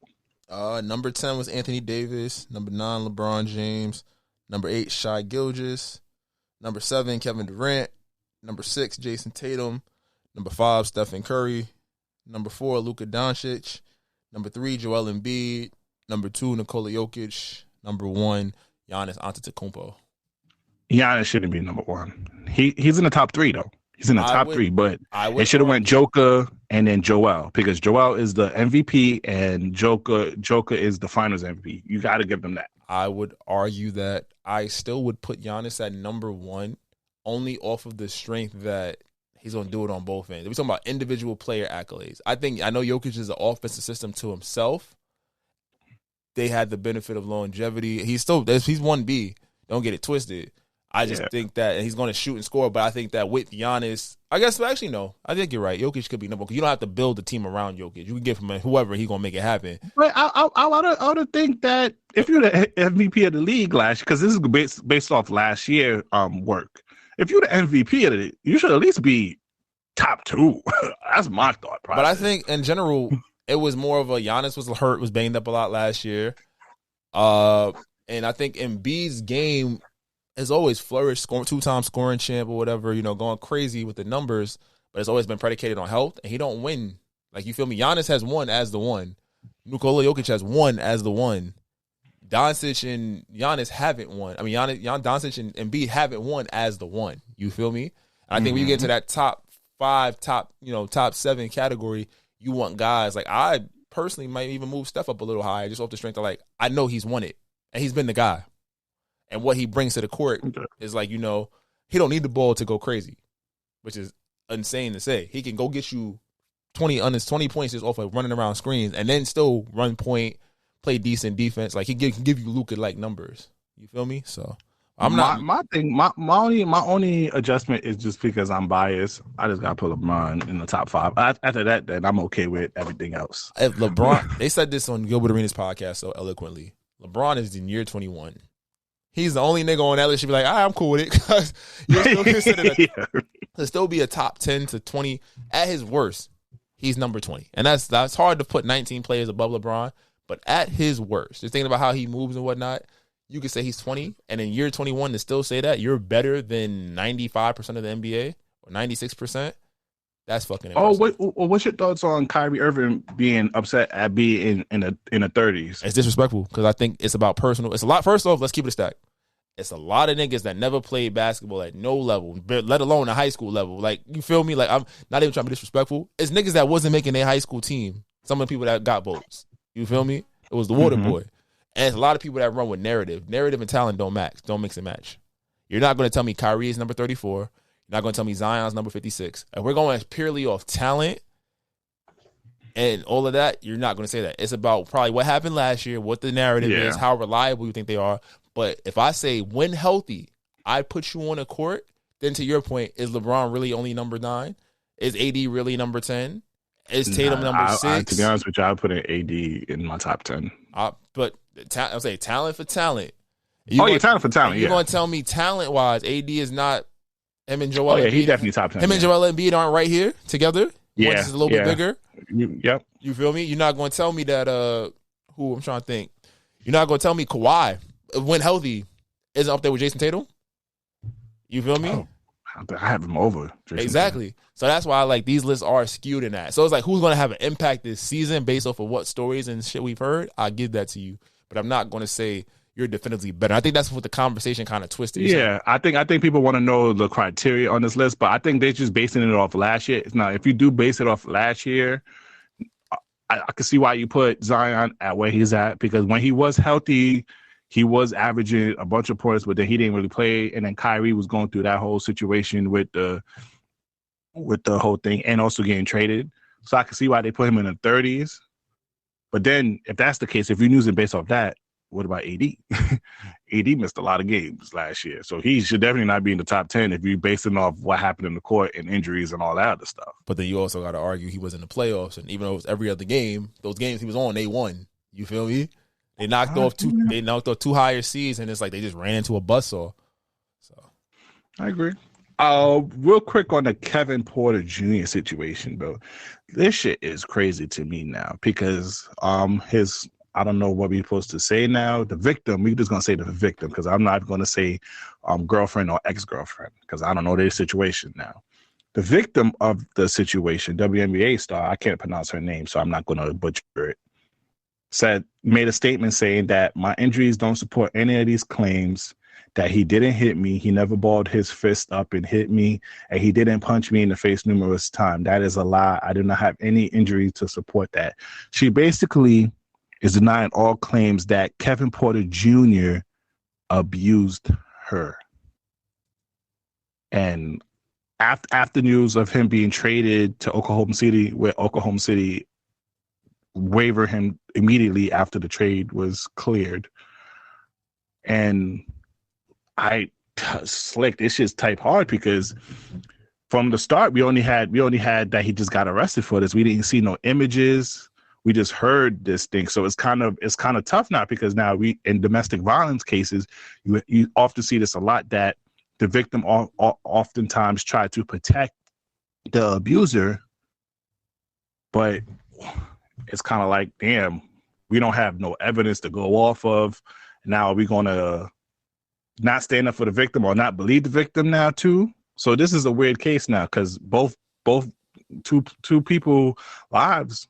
Number 10 was Anthony Davis. Number 9, LeBron James. Number 8, Shai Gilgeous. Number 7, Kevin Durant. Number 6, Jason Tatum. Number 5, Stephen Curry. Number 4, Luka Doncic. Number 3, Joel Embiid. Number 2, Nikola Jokic. Number 1, Giannis Antetokounmpo. Giannis shouldn't be number 1. He's in the top 3 though. He's in the top 3, but it should have went Joker and then Joel because Joel is the MVP and Joker is the Finals MVP. You got to give them that. I would argue that I still would put Giannis at number 1 only off of the strength that he's going to do it on both ends. We're talking about individual player accolades. I know Jokic is an offensive system to himself. They had the benefit of longevity. He's 1B. Don't get it twisted. I just think that he's going to shoot and score, but I think that with Giannis, I guess actually no. I think you're right. Jokic could be number because you don't have to build a team around Jokic. You can get from whoever he's going to make it happen. But I would think that if you're the MVP of the league last year, because this is based off last year work. If you're the MVP of it, you should at least be top 2. That's my thought process. But I think in general, it was more of a Giannis was hurt, was banged up a lot last year. And I think Embiid's game has always flourished, 2-time scoring champ or whatever, going crazy with the numbers, but it's always been predicated on health, and he don't win. Like, you feel me? Giannis has won as the one. Nikola Jokic has won as the one. Doncic and Giannis haven't won. I mean, Doncic and Embiid haven't won as the one. You feel me? And I think when you get into that top 5, top 7 category, you want guys like I personally might even move Steph up a little higher just off the strength of I know he's won it and he's been the guy. And what he brings to the court is he don't need the ball to go crazy, which is insane to say. He can go get you 20 points just off of running around screens and then still run point, play decent defense. Like he can give you Luka-like numbers. You feel me? So I'm not. My only adjustment is just because I'm biased. I just got to put LeBron in the top 5. After that, then I'm okay with everything else. If LeBron, they said this on Gilbert Arenas' podcast so eloquently. LeBron is in year 21. He's the only nigga on that list should be like, I'm cool with it because you're still considered to still be a top 10 to 20 at his worst. He's number 20, and that's hard to put 19 players above LeBron. But at his worst, just thinking about how he moves and whatnot, you could say he's 20, and in year 21 to still say that you're better than 95% of the NBA or 96%. That's fucking impressive. What's your thoughts on Kyrie Irving being upset at being in the 30s? It's disrespectful because I think it's about personal. It's a lot. First off, let's keep it a stack. It's a lot of niggas that never played basketball at no level, let alone a high school level. Like, you feel me? Like, I'm not even trying to be disrespectful. It's niggas that wasn't making their high school team. Some of the people that got votes. You feel me? It was the water boy. And it's a lot of people that run with narrative. Narrative and talent don't mix and match. You're not going to tell me Kyrie is number 34. You're not going to tell me Zion's number 56. And we're going purely off talent and all of that. You're not going to say that. It's about probably what happened last year, what the narrative is, how reliable you think they are. But if I say when healthy, I put you on a court, then to your point, is LeBron really only number 9? Is AD really number 10? Is Tatum number 6? To be honest with you, I put an AD in my top 10. But I'll say talent for talent. Talent for talent. You're going to tell me talent-wise, AD is not him and Joel. Oh, yeah, he's definitely top 10. Him and Joel Embiid aren't right here together. Yeah. One is a little bit bigger. Yep. You feel me? You're not going to tell me that, I'm trying to think. You're not going to tell me Kawhi, when healthy, isn't up there with Jason Tatum? You feel me? Oh, I have him over Jason exactly. Tatum. So that's why these lists are skewed in that. So it's like, who's going to have an impact this season based off of what stories and shit we've heard? I'll give that to you. But I'm not going to say you're definitively better. I think that's what the conversation kind of twisted. Yeah, I think people want to know the criteria on this list, but I think they're just basing it off last year. Now, if you do base it off last year, I can see why you put Zion at where he's at, because when he was healthy, he was averaging a bunch of points, but then he didn't really play. And then Kyrie was going through that whole situation with the whole thing and also getting traded. So I can see why they put him in the 30s. But then if that's the case, if you're using based off that, what about AD? AD missed a lot of games last year. So he should definitely not be in the top 10 if you're basing off what happened in the court and injuries and all that other stuff. But then you also got to argue he was in the playoffs. And even though it was every other game, those games he was on, they won. You feel me? They knocked off two higher seeds, and it's like they just ran into a buzzsaw. So I agree. Real quick on the Kevin Porter Jr. situation, bro. This shit is crazy to me now because I don't know what we're supposed to say now. The victim, we're just gonna say the victim because I'm not gonna say girlfriend or ex-girlfriend because I don't know their situation now. The victim of the situation, WNBA star, I can't pronounce her name, so I'm not gonna butcher it. Made a statement saying that my injuries don't support any of these claims, that he didn't hit me, he never balled his fist up and hit me, and he didn't punch me in the face numerous times. That is a lie. I do not have any injuries to support that. She basically is denying all claims that Kevin Porter Jr. abused her. And after news of him being traded to Oklahoma City, where Oklahoma City waiver him immediately after the trade was cleared. And I Slick, this shit's type hard because from the start we only had that he just got arrested for this. We didn't see no images. We just heard this thing. So it's kind of tough now because now we in domestic violence cases, you often see this a lot that the victim oftentimes try to protect the abuser, but it's kind of like, damn, we don't have no evidence to go off of. Now are we gonna not stand up for the victim or not believe the victim now too? So this is a weird case now because both two people lives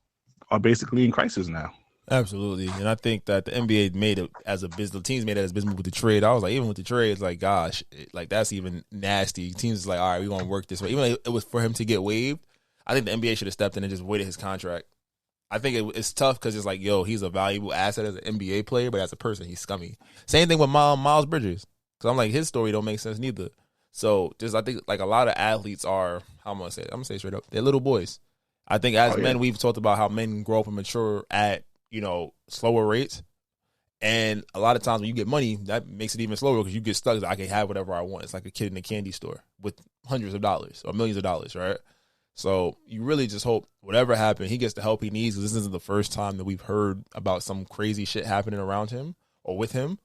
are basically in crisis now. Absolutely. And I think that the NBA made it as a business. Teams made it as a business with the trade. I was like, even with the trade, it's like, gosh, like that's even nasty. Teams is like, all right, we're going to work this way. Even though it was for him to get waived, I think the NBA should have stepped in and just waited his contract. I think it's tough because it's like, yo, he's a valuable asset as an NBA player, but as a person, he's scummy. Same thing with Miles Bridges. Because I'm like, his story don't make sense neither. So I think like a lot of athletes are, I'm going to say straight up, they're little boys. I think as men, we've talked about how men grow up and mature at, slower rates. And a lot of times when you get money, that makes it even slower because you get stuck. I can have whatever I want. It's like a kid in a candy store with hundreds of dollars or millions of dollars, right? So you really just hope whatever happened, he gets the help he needs because this isn't the first time that we've heard about some crazy shit happening around him or with him.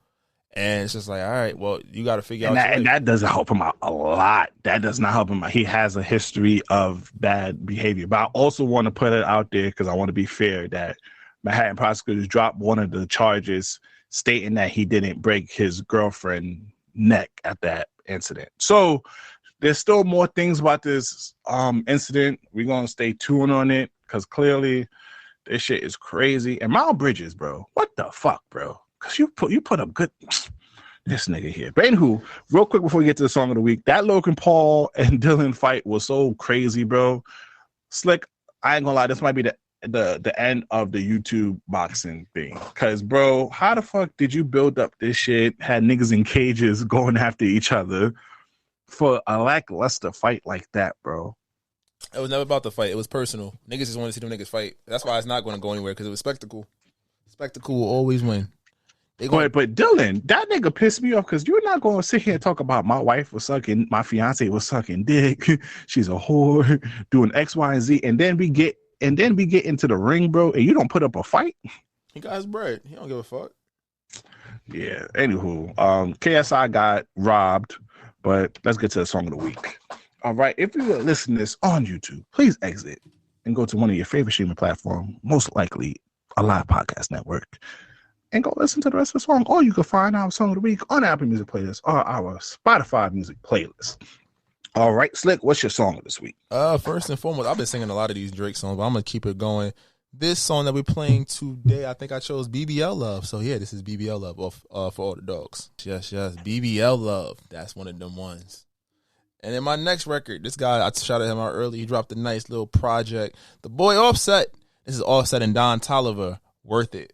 And it's just like, all right, well, you got to figure out. And that doesn't help him out a lot. That does not help him out. He has a history of bad behavior. But I also want to put it out there because I want to be fair that Manhattan prosecutors dropped one of the charges stating that he didn't break his girlfriend's neck at that incident. So there's still more things about this incident. We're going to stay tuned on it because clearly this shit is crazy. And Miles Bridges, bro, what the fuck, bro? Because you put up good this nigga here. But anywho, real quick before we get to the song of the week, that Logan Paul and Dillion fight was so crazy, bro. Slick, I ain't gonna lie, this might be the end of the YouTube boxing thing. Because, bro, how the fuck did you build up this shit, had niggas in cages going after each other for a lackluster fight like that, bro? It was never about the fight. It was personal. Niggas just wanted to see them niggas fight. That's why it's not going to go anywhere because it was spectacle. Spectacle will always win. But Dillion, that nigga pissed me off because you're not going to sit here and talk about my fiance was sucking dick. She's a whore, doing X, Y, and Z, and then we get into the ring, bro, and you don't put up a fight. He got his bread. He don't give a fuck. Yeah. Anywho, KSI got robbed, but let's get to the song of the week. All right. If you listen to this on YouTube, please exit and go to one of your favorite streaming platforms, most likely a live podcast network, and go listen to the rest of the song. Or you can find our song of the week on Apple Music playlist or our Spotify music playlist. All right, Slick, what's your song of this week? First and foremost, I've been singing a lot of these Drake songs, but I'm going to keep it going. This song that we're playing today, I think I chose BBL Love. So, yeah, this is BBL Love for all the dogs. Yes, BBL Love. That's one of them ones. And then my next record, this guy, I shouted him out earlier. He dropped a nice little project. The boy Offset. This is Offset and Don Toliver. Worth it.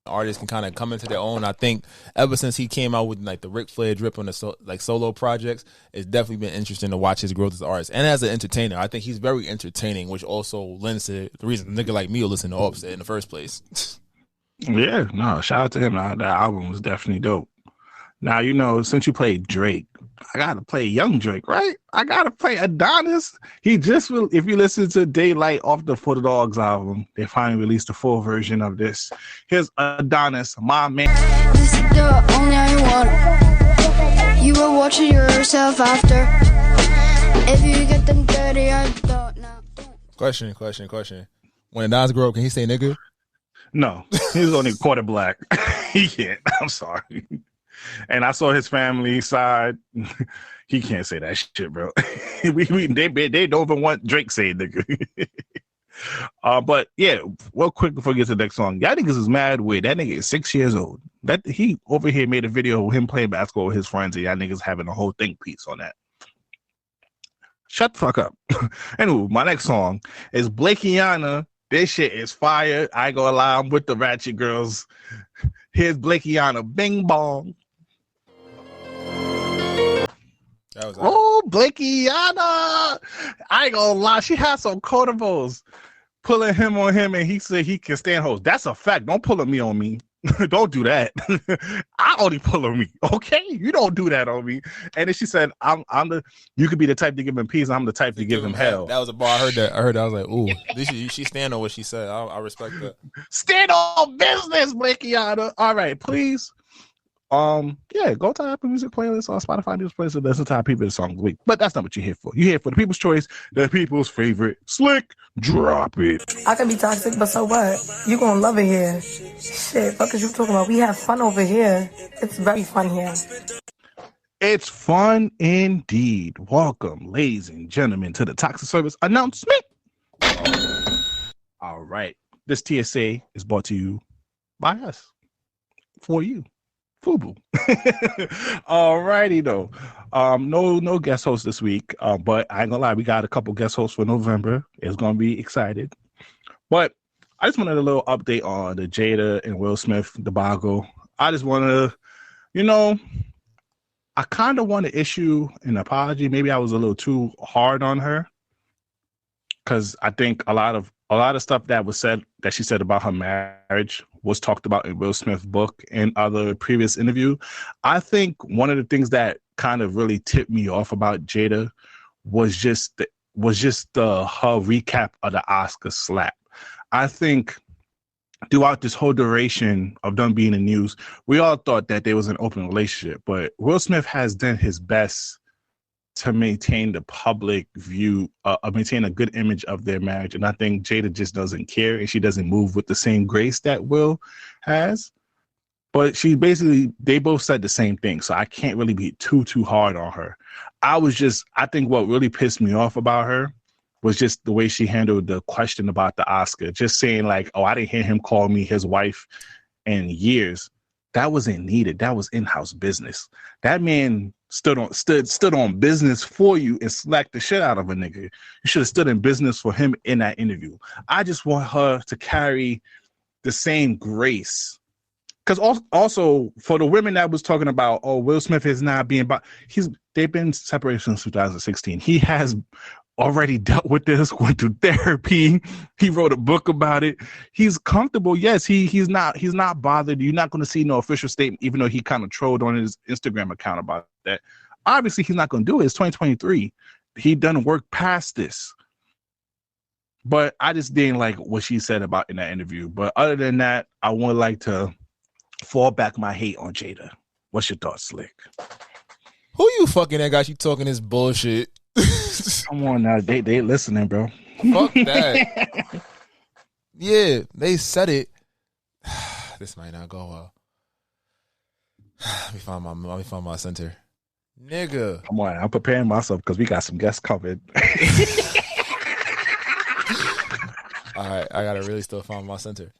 Artists can kind of come into their own. I think ever since he came out with like the Ric Flair drip on the solo projects, it's definitely been interesting to watch his growth as an artist and as an entertainer. I think he's very entertaining, which also lends to the reason a nigga like me will listen to Offset in the first place. Yeah, no, shout out to him. That album was definitely dope. Now, since you played Drake, I got to play Young Drake, right? I got to play Adonis. He just, if you listen to Daylight off the For the Dogs album, they finally released a full version of this. Here's Adonis, my man. This is the only I want. You will watch yourself after. If you get them dirty, I don't know. Question. When Adonis grow up, can he say nigga? No, he's only quarter black. He can't. I'm sorry. And I saw his family side. He can't say that shit, bro. They don't even want Drake saying nigga. But yeah, real quick before we get to the next song, y'all niggas is mad weird. That nigga is 6 years old. That he over here made a video of him playing basketball with his friends, and y'all niggas having a whole think piece on that. Shut the fuck up. Anyway, my next song is Blakeyana. This shit is fire. I ain't gonna lie, I'm with the Ratchet Girls. Here's Blakeyana, Bing Bong. Oh, Blakeyana. I ain't gonna lie, she has some quotables. Pulling him on him, and he said he can stand hoes. That's a fact. Don't pull me on me. Don't do that. I only pull on me. Okay, you don't do that on me. And then she said, I'm the. You could be the type to give him peace. I'm the type to give him hell. That was a bar. I heard that. I was like, ooh, she stand on what she said. I respect that. Stand on business, Blakeyana. All right, please. Yeah, go to Apple Music playlist or Spotify News playlist and listen to our people's songs of the week. But that's not what you're here for. You're here for the people's choice, the people's favorite. Slick, drop it. I can be toxic, but so what? You gonna love it here. Shit, fuck is you talking about? We have fun over here. It's very fun here. It's fun indeed. Welcome, ladies and gentlemen, to the Toxic Service announcement. All right. This TSA is brought to you by us. For you. FUBU. Alrighty though. No guest host this week. But I ain't gonna lie, we got a couple guest hosts for November. It's gonna be excited. But I just wanted a little update on the Jada and Will Smith debacle. I just wanna, I kind of want to issue an apology. Maybe I was a little too hard on her. Cause I think a lot of stuff that she said about her marriage was talked about in Will Smith's book and other previous interview. I think one of the things that kind of really tipped me off about Jada was just her recap of the Oscar slap. I think throughout this whole duration of them being in the news, we all thought that there was an open relationship, but Will Smith has done his best to maintain the public view, maintain a good image of their marriage. And I think Jada just doesn't care, and she doesn't move with the same grace that Will has. But they both said the same thing. So I can't really be too hard on her. I think what really pissed me off about her was just the way she handled the question about the Oscar. Just saying like, oh, I didn't hear him call me his wife in years. That wasn't needed. That was in-house business. That man stood on business for you and slacked the shit out of a nigga. You should have stood in business for him in that interview. I just want her to carry the same grace. Because also for the women that was talking about, oh, Will Smith is not being, they've been separated since 2016. He has already dealt with this, went to therapy. He wrote a book about it. He's comfortable. Yes, he's not bothered. You're not going to see no official statement, even though he kind of trolled on his Instagram account about that. Obviously, he's not going to do it. It's 2023. He done work past this. But I just didn't like what she said about in that interview. But other than that, I would like to fall back my hate on Jada. What's your thoughts, Slick? Who you fucking that got you talking this bullshit? Come on now, they listening, bro. Fuck that. Yeah, they said it. This might not go well. Let me find my center. Nigga. Come on, I'm preparing myself because we got some guests covered. All right, I gotta really still find my center.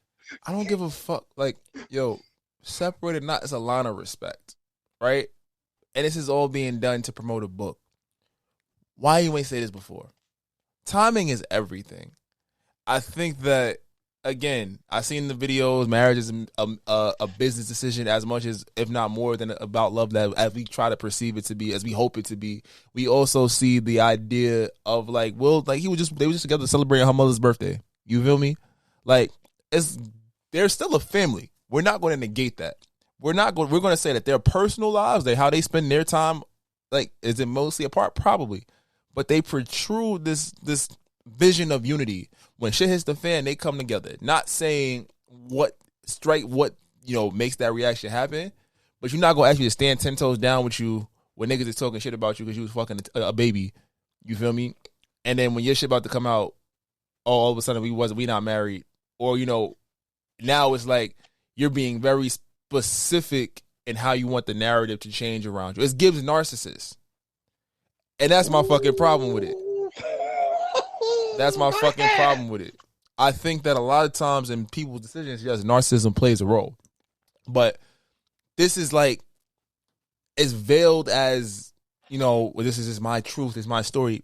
I don't give a fuck. Like, yo, separated not as a line of respect, right? And this is all being done to promote a book. Why you ain't say this before? Timing is everything. I think that, again, I seen the videos. Marriage is a business decision as much as, if not more than about love, that as we try to perceive it to be, as we hope it to be. We also see the idea of like, Will, like they were just together celebrating her mother's birthday. You feel me? Like, they're still a family. We're not going to negate that. We're going to say that their personal lives, how they spend their time, like, is it mostly apart? Probably. But they protrude this vision of unity. When shit hits the fan, they come together. Not saying what makes that reaction happen, but you're not gonna ask me to stand 10 toes down with you when niggas is talking shit about you because you was fucking a baby. You feel me? And then when your shit about to come out, all of a sudden we not married, or now it's like you're being very specific in how you want the narrative to change around you. It's Gibbs narcissist. And that's my fucking problem with it. That's my fucking problem with it. I think that a lot of times in people's decisions, yes, narcissism plays a role. But this is like, it's veiled as, this is just my truth, it's my story.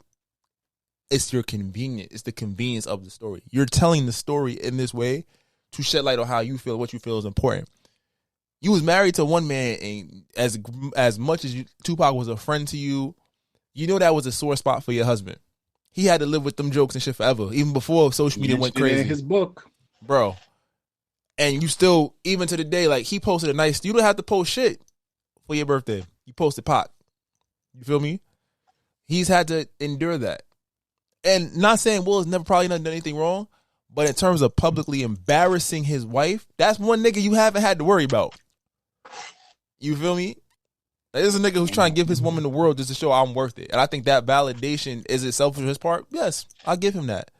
It's your convenience. It's the convenience of the story. You're telling the story in this way to shed light on how you feel, what you feel is important. You was married to one man, and as much as Tupac was a friend to you, that was a sore spot for your husband. He had to live with them jokes and shit forever, even before social media went crazy. In his book, bro. And you still, even to the day, like he posted a nice, you don't have to post shit for your birthday. You posted Pac. You feel me? He's had to endure that. And not saying Will has never probably done anything wrong, but in terms of publicly embarrassing his wife, that's one nigga you haven't had to worry about. You feel me? There's a nigga who's trying to give his woman the world just to show I'm worth it. And I think that validation, is it selfish on his part? Yes, I'll give him that.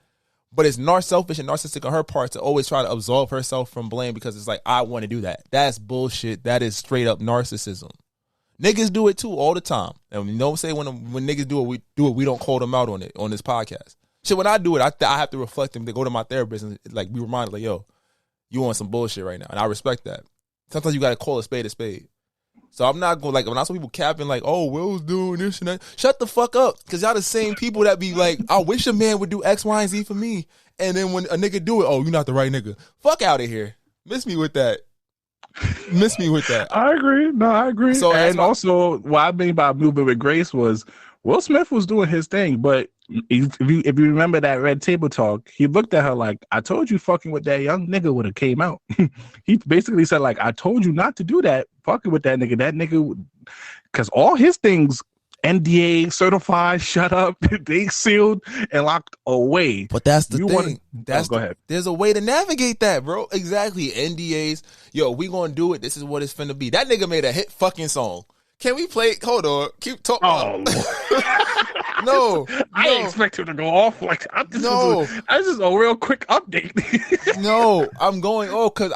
But it's selfish and narcissistic on her part to always try to absolve herself from blame because it's like, I want to do that. That's bullshit. That is straight up narcissism. Niggas do it too all the time. And you don't say when niggas do it, we don't call them out on it on this podcast. Shit, when I do it, I have to reflect them to go to my therapist and like be reminded, like, yo, you on some bullshit right now. And I respect that. Sometimes you got to call a spade a spade. So I'm not going, like, when I saw people capping, like, oh, Will's doing this and that, shut the fuck up. Because y'all the same people that be like, I wish a man would do X, Y, and Z for me. And then when a nigga do it, oh, you're not the right nigga. Fuck out of here. Miss me with that. I agree. No, I agree. So, and also, what I mean by moving with grace was Will Smith was doing his thing, but if you remember that Red Table Talk, he looked at her like, I told you fucking with that young nigga would have came out. He basically said, like, I told you not to do that, fucking with that nigga, because all his things, NDA, certified, shut up, they sealed and locked away. But that's the thing. Go ahead. There's a way to navigate that, bro. Exactly. NDAs. Yo, we gonna do it. This is what it's finna be. That nigga made a hit fucking song. Can we play? Hold on. Keep talking. Oh, no. I didn't expect him to go off like that. This is a real quick update. No, I'm going, because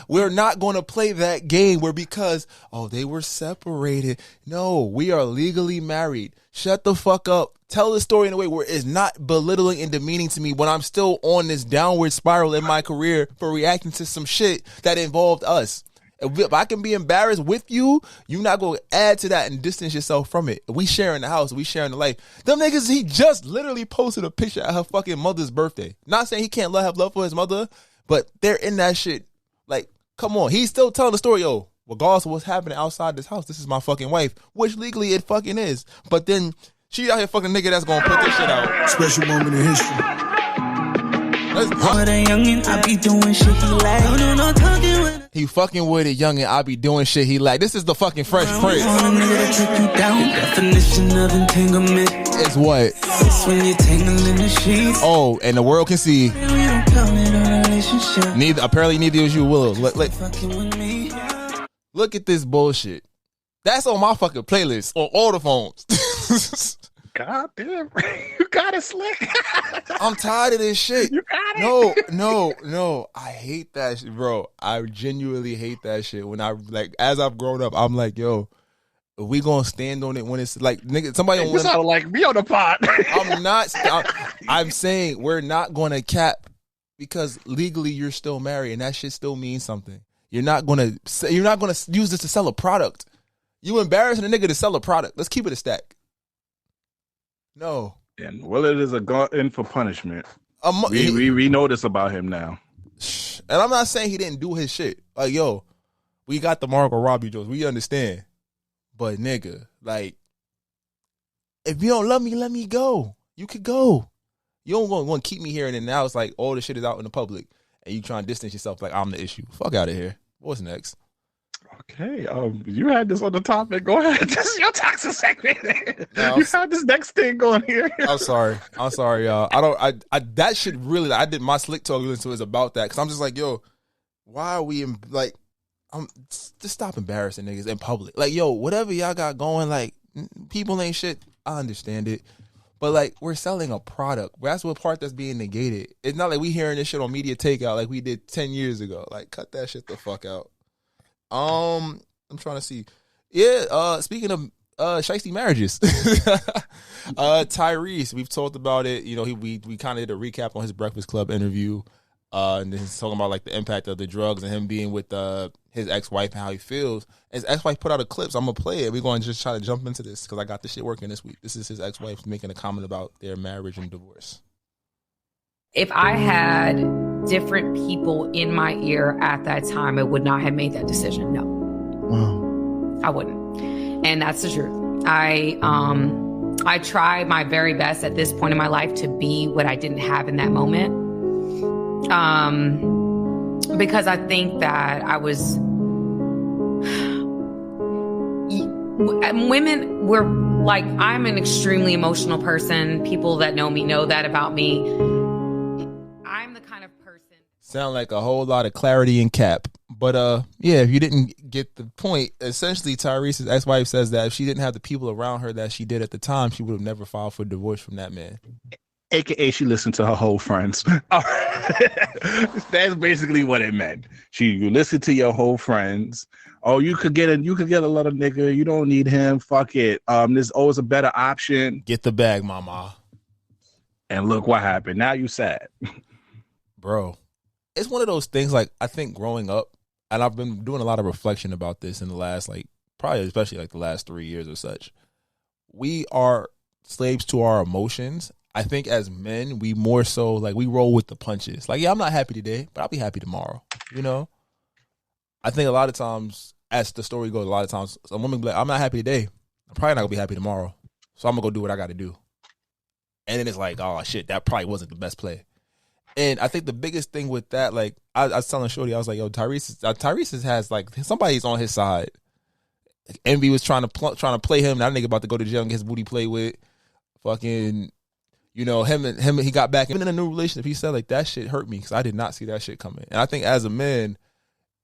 we're not going to play that game where because, they were separated. No, we are legally married. Shut the fuck up. Tell the story in a way where it's not belittling and demeaning to me when I'm still on this downward spiral in my career for reacting to some shit that involved us. If I can be embarrassed with you, you're not going to add to that and distance yourself from it. We sharing the house. We sharing the life. Them niggas, he just literally posted a picture at her fucking mother's birthday. Not saying he can't have love for his mother, but they're in that shit. Like, come on. He's still telling the story, yo, regardless of what's happening outside this house, this is my fucking wife, which legally it fucking is. But then she out here fucking nigga that's going to put this shit out. Special moment in history. He fucking with it, young, and I be doing shit he like. This is the fucking Fresh Prince. It's what? Oh, and the world can see. Apparently neither of you will. Look at this bullshit. That's on my fucking playlist on all the phones. God damn, you got it, Slick. I'm tired of this shit. You got it. No. I hate that shit, bro. I genuinely hate that shit. When as I've grown up, I'm like, yo, we gonna stand on it when it's like, nigga, somebody. You sound like me on the pod. I'm saying we're not gonna cap because legally you're still married, and that shit still means something. You're not gonna use this to sell a product. You embarrassing a nigga to sell a product. Let's keep it a stack. No. And Willard is a glutton for punishment. We know this about him now. And I'm not saying he didn't do his shit. Like, yo, we got the Margot Robbie jokes. We understand. But, nigga, like, if you don't love me, let me go. You could go. You don't want to keep me here, and then now it's like all the shit is out in the public, and you trying to distance yourself like I'm the issue. Fuck out of here. What's next? Okay, you had this on the topic. Go ahead. This is your toxic segment. No, you had this next thing going here. I'm sorry, y'all. That shit really. I did my slick talk into is about that because I'm just like, yo, why are we just stop embarrassing niggas in public. Like, yo, whatever y'all got going, like, people ain't shit. I understand it, but like, we're selling a product. That's what part that's being negated. It's not like we hearing this shit on Media Takeout like we did 10 years ago. Like, cut that shit the fuck out. I'm trying to see. Yeah, speaking of shiesty marriages, Tyrese, we've talked about it. You know, we kind of did a recap on his Breakfast Club interview, and then he's talking about like the impact of the drugs and him being with his ex-wife and how he feels. His ex-wife put out a clip, so I'm gonna play it. We're going to just try to jump into this because I got this shit working this week. This is his ex-wife making a comment about their marriage and divorce. If I had different people in my ear at that time, I would not have made that decision. No. Wow. I wouldn't. And that's the truth. I try my very best at this point in my life to be what I didn't have in that moment. because I think that I was, women were like, I'm an extremely emotional person. People that know me know that about me. I'm the kind of person. Sound like a whole lot of clarity and cap. But yeah, if you didn't get the point, essentially Tyrese's ex-wife says that if she didn't have the people around her that she did at the time, she would have never filed for divorce from that man. AKA she listened to her whole friends. That's basically what it meant. You listen to your whole friends. Oh, you could get a lot of nigga. You don't need him. Fuck it. There's always a better option. Get the bag, mama. And look what happened. Now you sad. Bro, it's one of those things, like, I think growing up, and I've been doing a lot of reflection about this in the last, like, probably especially like the last 3 years or such. We are slaves to our emotions. I think as men, we more so, like, we roll with the punches. Like, yeah, I'm not happy today, but I'll be happy tomorrow. You know? I think a lot of times, as the story goes, a lot of times, a woman be like, I'm not happy today. I'm probably not going to be happy tomorrow. So I'm going to go do what I got to do. And then it's like, oh, shit, that probably wasn't the best play. And I think the biggest thing with that, like, I was telling Shorty, I was like, yo, Tyrese has, like, somebody's on his side. Like, Envy was trying to play him. That nigga about to go to jail and get his booty played with. Fucking, you know, him, he got back in a new relationship. He said, like, that shit hurt me because I did not see that shit coming. And I think as a man,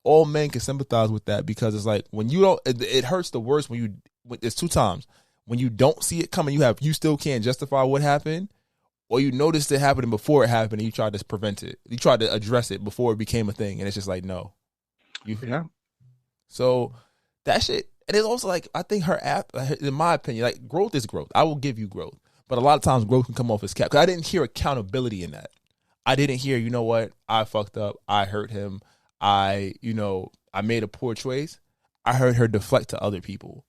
all men can sympathize with that, because it's like, when you don't, it hurts the worst it's two times. When you don't see it coming, you still can't justify what happened, or you noticed it happening before it happened and you tried to prevent it. You tried to address it before it became a thing, and it's just like, no. Yeah. So that shit, and it's also like, I think in my opinion, like, growth is growth. I will give you growth. But a lot of times growth can come off as cap. Because I didn't hear accountability in that. I didn't hear, you know what, I fucked up. I hurt him. I made a poor choice. I heard her deflect to other people,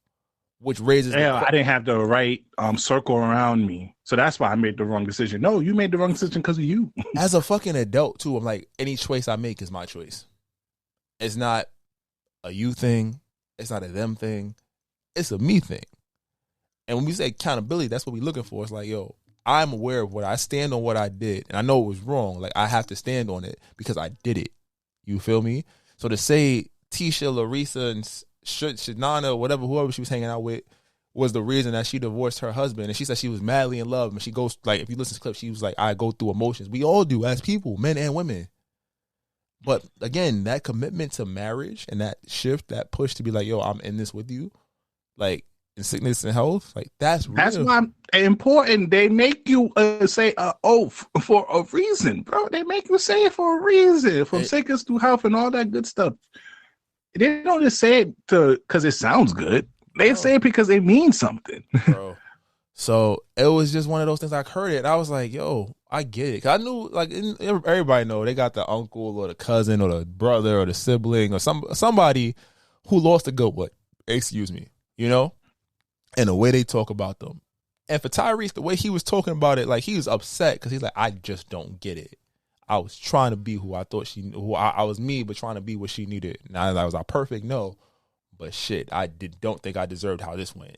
which raises. Yeah, I didn't have the right circle around me, so that's why I made the wrong decision. No, you made the wrong decision because of you. As a fucking adult too, I'm like, any choice I make is my choice. It's not a you thing. It's not a them thing. It's a me thing. And when we say accountability, that's what we're looking for. It's like, yo, I'm aware of what I stand on, what I did, and I know it was wrong. Like, I have to stand on it because I did it. You feel me? So to say Tisha, Larissa, and Shanana, whoever she was hanging out with, was the reason that she divorced her husband, and she said she was madly in love, and she goes, like, if you listen to the clip, she was like, I go through emotions. We all do as people, men and women. But again, that commitment to marriage and that shift, that push to be like, yo, I'm in this with you, like, in sickness and health, like, that's real. That's why important. They make you say an oath for a reason, bro. They make you say it for a reason, from sickness to health and all that good stuff. They don't just say it because it sounds good. They say it because it means something, bro. So it was just one of those things. I heard it, and I was like, yo, I get it. 'Cause I knew, like, everybody know they got the uncle or the cousin or the brother or the sibling or somebody who lost a good one. Excuse me, you know. And the way they talk about them. And for Tyrese, the way he was talking about it, like, he was upset because he's like, I just don't get it. I was trying to be who I thought I was me, but trying to be what she needed. Now, was I perfect? No. But shit, don't think I deserved how this went.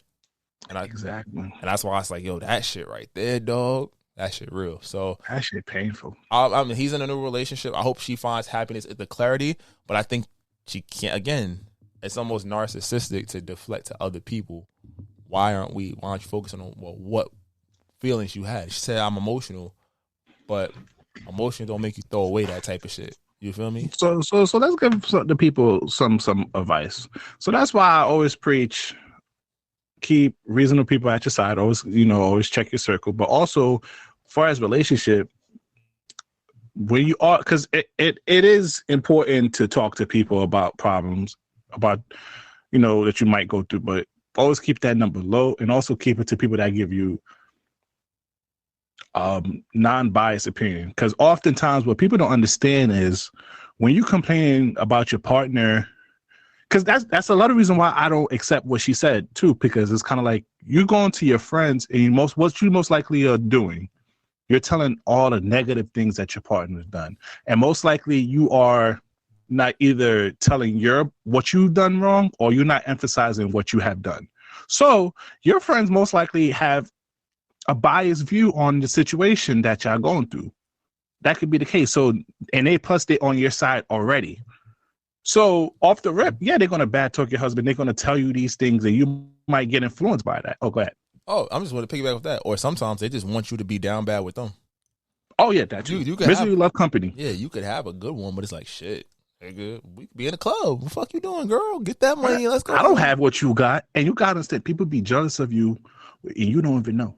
Exactly. And that's why I was like, yo, that shit right there, dog. That shit real. So that shit painful. I mean, he's in a new relationship. I hope she finds happiness at the clarity, but I think she can't. Again, it's almost narcissistic to deflect to other people. Why aren't you focusing on what feelings you had? She said, I'm emotional, but emotion don't make you throw away that type of shit. You feel me? So let's give the people some advice. So that's why I always preach, keep reasonable people at your side. Always check your circle. But also, as far as relationship, when you are, because it is important to talk to people about problems, about, that you might go through, but always keep that number low, and also keep it to people that give you non-biased opinion. Because oftentimes what people don't understand is when you complain about your partner, because that's a lot of reason why I don't accept what she said too, because it's kind of like you going to your friends and what you most likely are doing, you're telling all the negative things that your partner's done, and most likely you are not either telling what you've done wrong, or you're not emphasizing what you have done. So your friends most likely have a biased view on the situation that y'all going through. That could be the case. So, and they on your side already. So off the rip, yeah, they're going to bad talk your husband. They're going to tell you these things and you might get influenced by that. Oh, go ahead. Oh, I'm just going to piggyback with that. Or sometimes they just want you to be down bad with them. Oh, yeah, that's you could misery love company. Yeah, you could have a good one, but it's like, shit, nigga, we could be in the club. What the fuck you doing, girl? Get that money. Let's go. I don't have what you got. And you got to understand, people be jealous of you and you don't even know.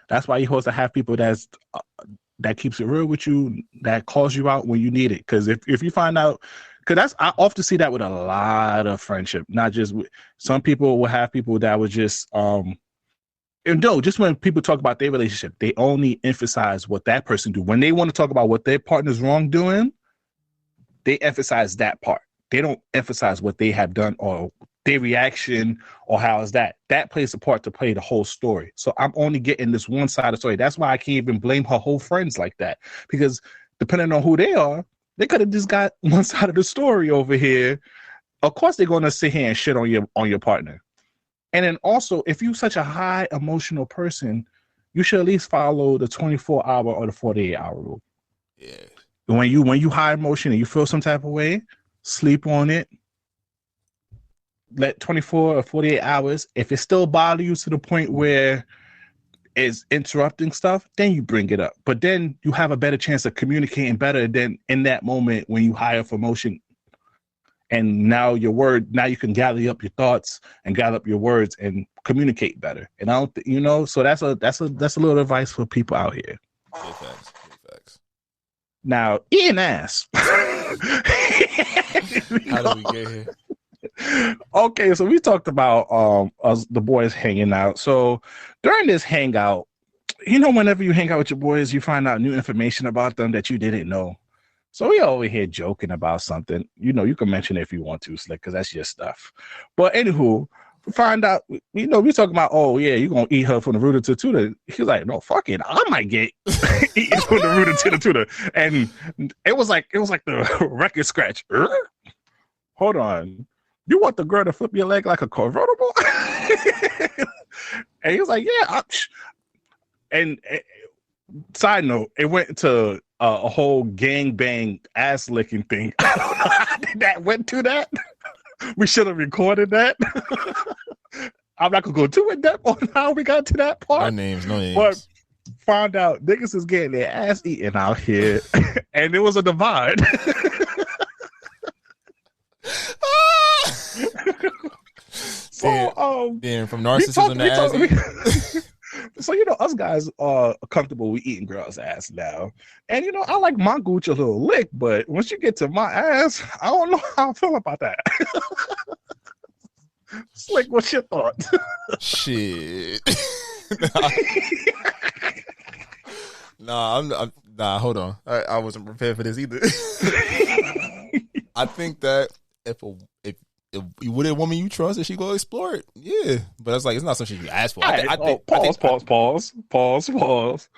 That's why you're supposed to have people that keeps it real with you, that calls you out when you need it. Because if you find out, because I often see that with a lot of friendship, not just with, some people will have people that would just and no, just when people talk about their relationship, they only emphasize what that person do. When they want to talk about what their partner's wrongdoing, they emphasize that part. They don't emphasize what they have done or their reaction or how is that. That plays a part to play the whole story. So I'm only getting this one side of the story. That's why I can't even blame her whole friends like that. Because depending on who they are, they could have just got one side of the story over here. Of course, they're going to sit here and shit on your partner. And then also, if you're such a high emotional person, you should at least follow the 24-hour or the 48-hour rule. Yeah. When you high emotion and you feel some type of way, sleep on it. Let 24 or 48 hours. If it still bothers you to the point where it's interrupting stuff, then you bring it up. But then you have a better chance of communicating better than in that moment when you high off emotion. And now now you can gather up your thoughts and gather up your words and communicate better. And I don't, so that's a little advice for people out here. Good facts. Now, eating ass. How did we get here? Okay, so we talked about us, the boys hanging out. So during this hangout, whenever you hang out with your boys, you find out new information about them that you didn't know. So we over here joking about something. You can mention it if you want to, Slick, because that's your stuff. But anywho, we find out, we talking about, oh yeah, you're gonna eat her from the rooter to the tutor. He's like, no, fuck it, I might get eaten from the rooter to the tutor. And it was like the record scratch. Hold on. You want the girl to flip your leg like a convertible? And he was like, yeah. And side note, it went to a whole gangbang ass licking thing. I don't know how that went to that. We should have recorded that. I'm not gonna go too in depth on how we got to that part. No names. But found out niggas is getting their ass eaten out here, and there was a divide. So, damn, from narcissism to ass. So, us guys are comfortable with eating girls' ass now. And, I like my gooch a little lick, but once you get to my ass, I don't know how I feel about that. Slick, what's your thought? Shit. Nah, hold on. I wasn't prepared for this either. I think that if you with a woman you trust and she go explore it, yeah. But it's like it's not something you ask for. Pause.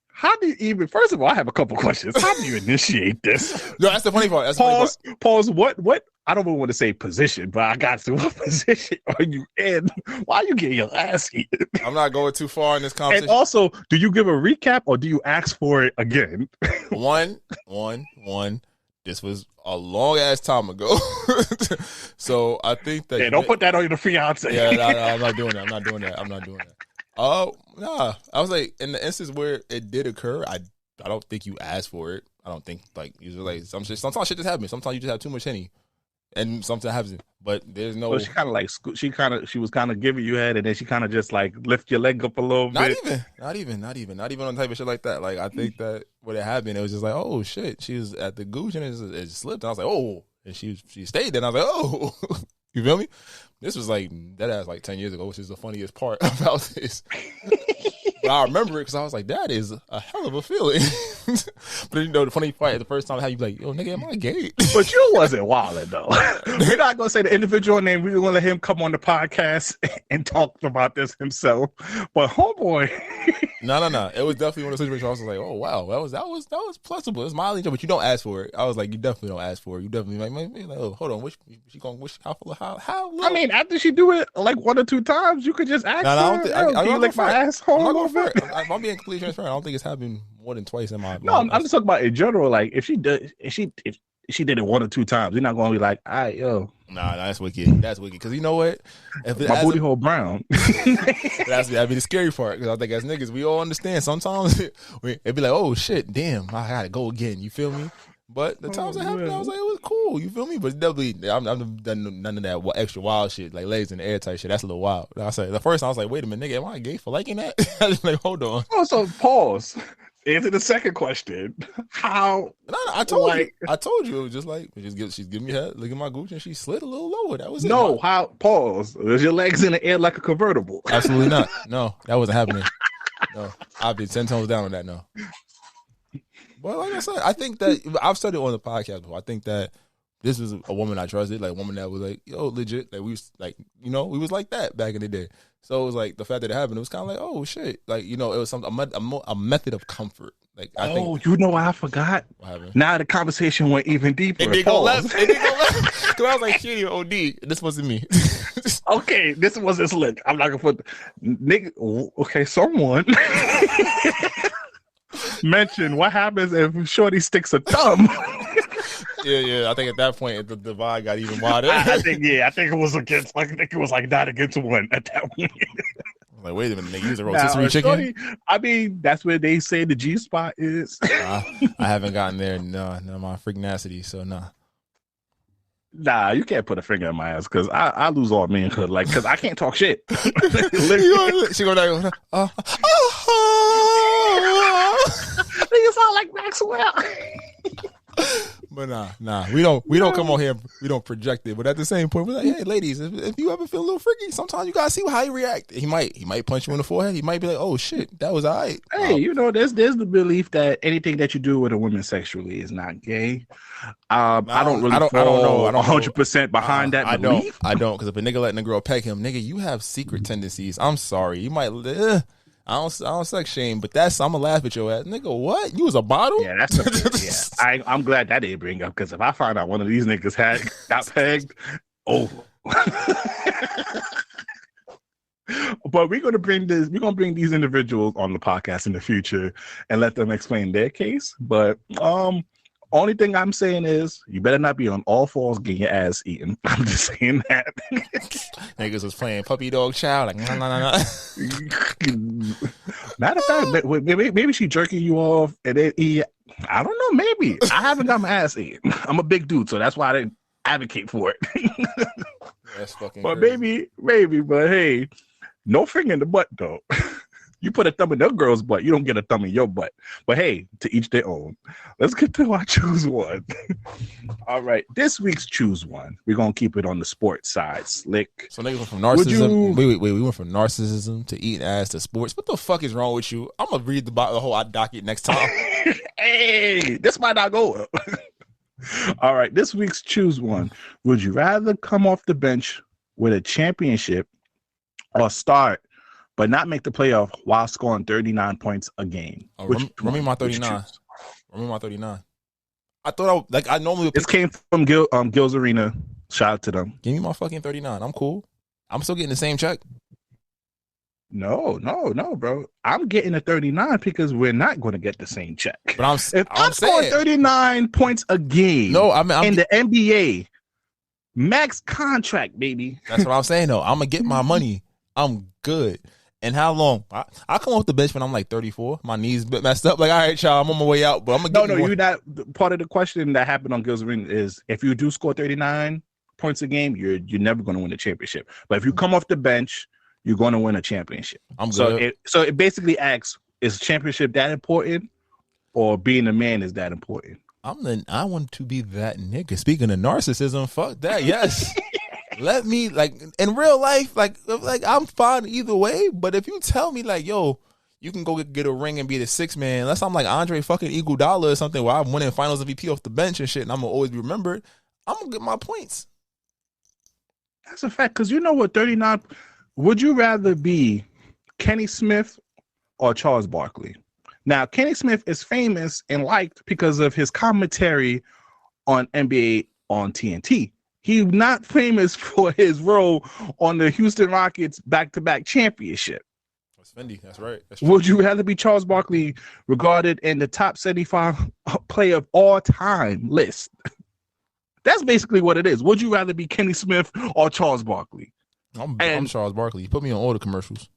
How do you even? First of all, I have a couple questions. How do you initiate this? No, that's the funny part. Pause. What? I don't want to say position, but I got to. What position are you in? Why are you getting your ass eaten? I'm not going too far in this conversation. And also, do you give a recap or do you ask for it again? One. This was a long ass time ago. So I think that don't put that on your fiance. Yeah, no, I'm not doing that. Oh, nah. I was like, in the instance where it did occur, I don't think you asked for it. I don't think usually like sometimes shit just happens. Sometimes you just have too much Henny. And something happens, but there's no. Well, she was kind of giving you head, and then she kind of just like lift your leg up a little bit. Not even on type of shit like that. Like I think that what had happened, it was just like, oh shit, she was at the gooch and it slipped, and I was like, oh, and she stayed there, and I was like, oh, you feel me? This was like that ass like 10 years ago, which is the funniest part about this. But I remember it because I was like, that is a hell of a feeling. But the funny part, the first time how you be like, yo, nigga, am I gay? But you wasn't wilding though. We're not gonna say the individual name. We're gonna let him come on the podcast and talk about this himself. But homeboy, no. It was definitely one of those situations where I was like, oh wow, that was plausible. It's mildly, but you don't ask for it. I was like, you definitely don't ask for it. You definitely like oh, hold on, how? I mean, after she do it like one or two times, you could just ask her. I don't lick my asshole a little bit. transparent. If I'm being completely transparent, I don't think it's happened more than twice in my. No, I'm just talking about in general. Like if she did it 1 or 2 times, you're not gonna be like, all right, yo. Nah, that's wicked. That's wicked. Because you know what? If My booty hole brown. that'd be the scary part. Because I think as niggas, we all understand. Sometimes it'd be like, oh shit, damn, I gotta go again. You feel me? But the times it happened, I was like, it was cool. You feel me? But definitely, I've done none of that extra wild shit, like legs in the air type shit. That's a little wild. I said the first time I was like, wait a minute, nigga, am I gay for liking that? I was like, hold on. Oh, so pause. Answer the second question. How? No, I told you. I told you it was just like she's giving me head. Look at my Gucci, and she slid a little lower. That was it. No, how? Pause. Was your legs in the air like a convertible? Absolutely not. No, that wasn't happening. No, I'd be 10 tones down on that. No. But like I said, I think that I've said it on the podcast before. I think that this was a woman I trusted, like a woman that was like, yo, legit. Like we was like, we was like that back in the day. So it was like the fact that it happened, it was kind of like, oh shit, like it was a method of comfort. Like I think. You know what I forgot? What happened? Now the conversation went even deeper. It did go left. It did go left. Because I was like, shit, OD. This wasn't me. Okay, this wasn't slick. I'm not gonna put nigga. Okay, someone mentioned what happens if Shorty sticks a thumb. Yeah. I think at that point the divide got even wider. I think it was against. I think it was like 9 against 1 at that point. Like, wait a minute, they use a rotisserie chicken. I mean, that's where they say the G spot is. I haven't gotten there. No, my freak nasty. So nah. Nah, you can't put a finger in my ass because I lose all manhood. Like, because I can't talk shit. She go like, you sound like Maxwell. But nah, we don't come on here, we don't project it. But at the same point, we're like, hey, ladies, if you ever feel a little freaky, sometimes you gotta see how he react. He might punch you in the forehead. He might be like, oh shit, that was all right. Hey, there's the belief that anything that you do with a woman sexually is not gay. I don't know 100% behind that belief. I don't, because if a nigga letting a girl peg him, nigga, you have secret tendencies. I'm sorry, you might. I don't sex shame, but I'm gonna laugh at your ass, nigga. What? You was a bottle? Yeah, that's I'm glad that didn't bring up, because if I find out one of these niggas got pegged, over. But we're gonna bring these individuals on the podcast in the future and let them explain their case. But only thing I'm saying is you better not be on all fours getting your ass eaten. I'm just saying that. Niggas was playing puppy dog chow, like nah. Matter of fact, maybe she jerking you off and then I don't know, maybe. I haven't got my ass eaten. I'm a big dude, so that's why I didn't advocate for it. That's fucking but crazy. maybe, but hey, no finger in the butt though. You put a thumb in that girl's butt, you don't get a thumb in your butt. But hey, to each their own. Let's get to our Choose One. All right, this week's Choose One. We're going to keep it on the sports side. Slick. So niggas went from narcissism. Wait. We went from narcissism to eating ass to sports. What the fuck is wrong with you? I'm going to read the whole docket next time. Hey, this might not go up. All right, this week's Choose One. Would you rather come off the bench with a championship or start but not make the playoff while scoring 39 points a game? Remember my 39. Remember my 39. I thought I normally. This came from Gil's Arena. Shout out to them. Give me my fucking 39. I'm cool. I'm still getting the same check. No, bro. I'm getting a 39 because we're not going to get the same check. But I'm scoring 39 points a game. No, I'm in the NBA. Max contract, baby. That's what I'm saying, though. I'm going to get my money. I'm good. And how long? I come off the bench when I'm like 34. My knees bit messed up. Like, all right, y'all, I'm on my way out. But I'm gonna get you're not. Part of the question that happened on Gil's Arena is if you do score 39 points a game, you're never going to win a championship. But if you come off the bench, you're going to win a championship. I'm good. So it basically asks: is championship that important, or being a man is that important? I want to be that nigga. Speaking of narcissism, fuck that. Yes. Let me, like, in real life, like I'm fine either way. But if you tell me, like, yo, you can go get a ring and be the sixth man, unless I'm like Andre fucking Iguodala or something where I'm winning finals MVP off the bench and shit, and I'm going to always be remembered, I'm going to get my points. That's a fact. Because you know what, 39, would you rather be Kenny Smith or Charles Barkley? Now, Kenny Smith is famous and liked because of his commentary on NBA on TNT. He's not famous for his role on the Houston Rockets back-to-back championship. That's Fendi. That's right. That's Would you rather be Charles Barkley, regarded in the top 75 player of all time list? That's basically what it is. Would you rather be Kenny Smith or Charles Barkley? I'm Charles Barkley. You put me on all the commercials.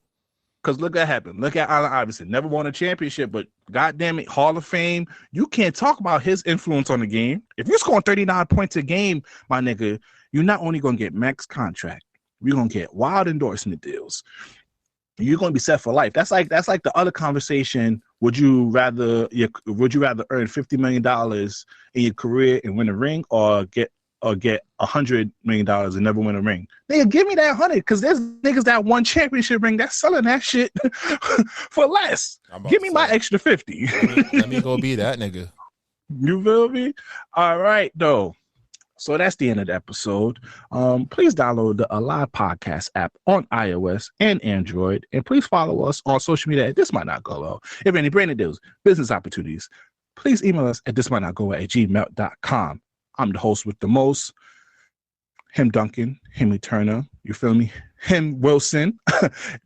Because look what happened. Look at Allen Iverson. Never won a championship, but goddamn it, Hall of Fame. You can't talk about his influence on the game. If you're scoring 39 points a game, my nigga, you're not only going to get max contract, you're going to get wild endorsement deals. You're going to be set for life. That's like the other conversation. Would you rather earn $50 million in your career and win a ring, or get $100 million and never win a ring? Nigga, give me that 100, because there's niggas that won championship ring that's selling that shit for less. Give me my extra 50. Let me go be that nigga. You feel me? All right, though. So that's the end of the episode. Please download the Alive Podcast app on iOS and Android, and please follow us on social media. This might not go well. If any branded deals, business opportunities, please email us at thismightnotgo@gmail.com. I'm the host with the most. Him Duncan, him Turner, you feel me? Him Wilson,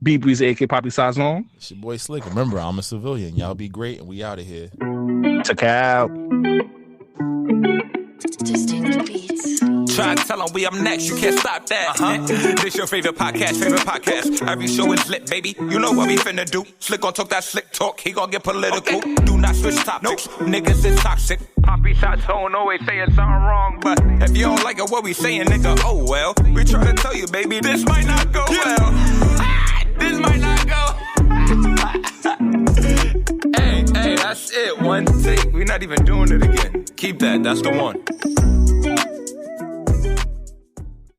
B Breezy, AK Poppy Sazon. It's your boy Slick. Remember, I'm a civilian. Y'all be great, and we out of here. Took out. Just take the beats. Try to tell them we up next, you can't stop that. This your favorite podcast. Every show is lit, baby. You know what we finna do. Slick gon' talk that slick talk, he gon' get political. Okay. Do not switch topics, niggas is toxic. Poppy shots don't always saying something wrong, but if you don't like it, what we saying, nigga, oh well. We try to tell you, baby, this might not go well. This might not go. Hey, that's it. One take. We're not even doing it again. Keep that. That's the one.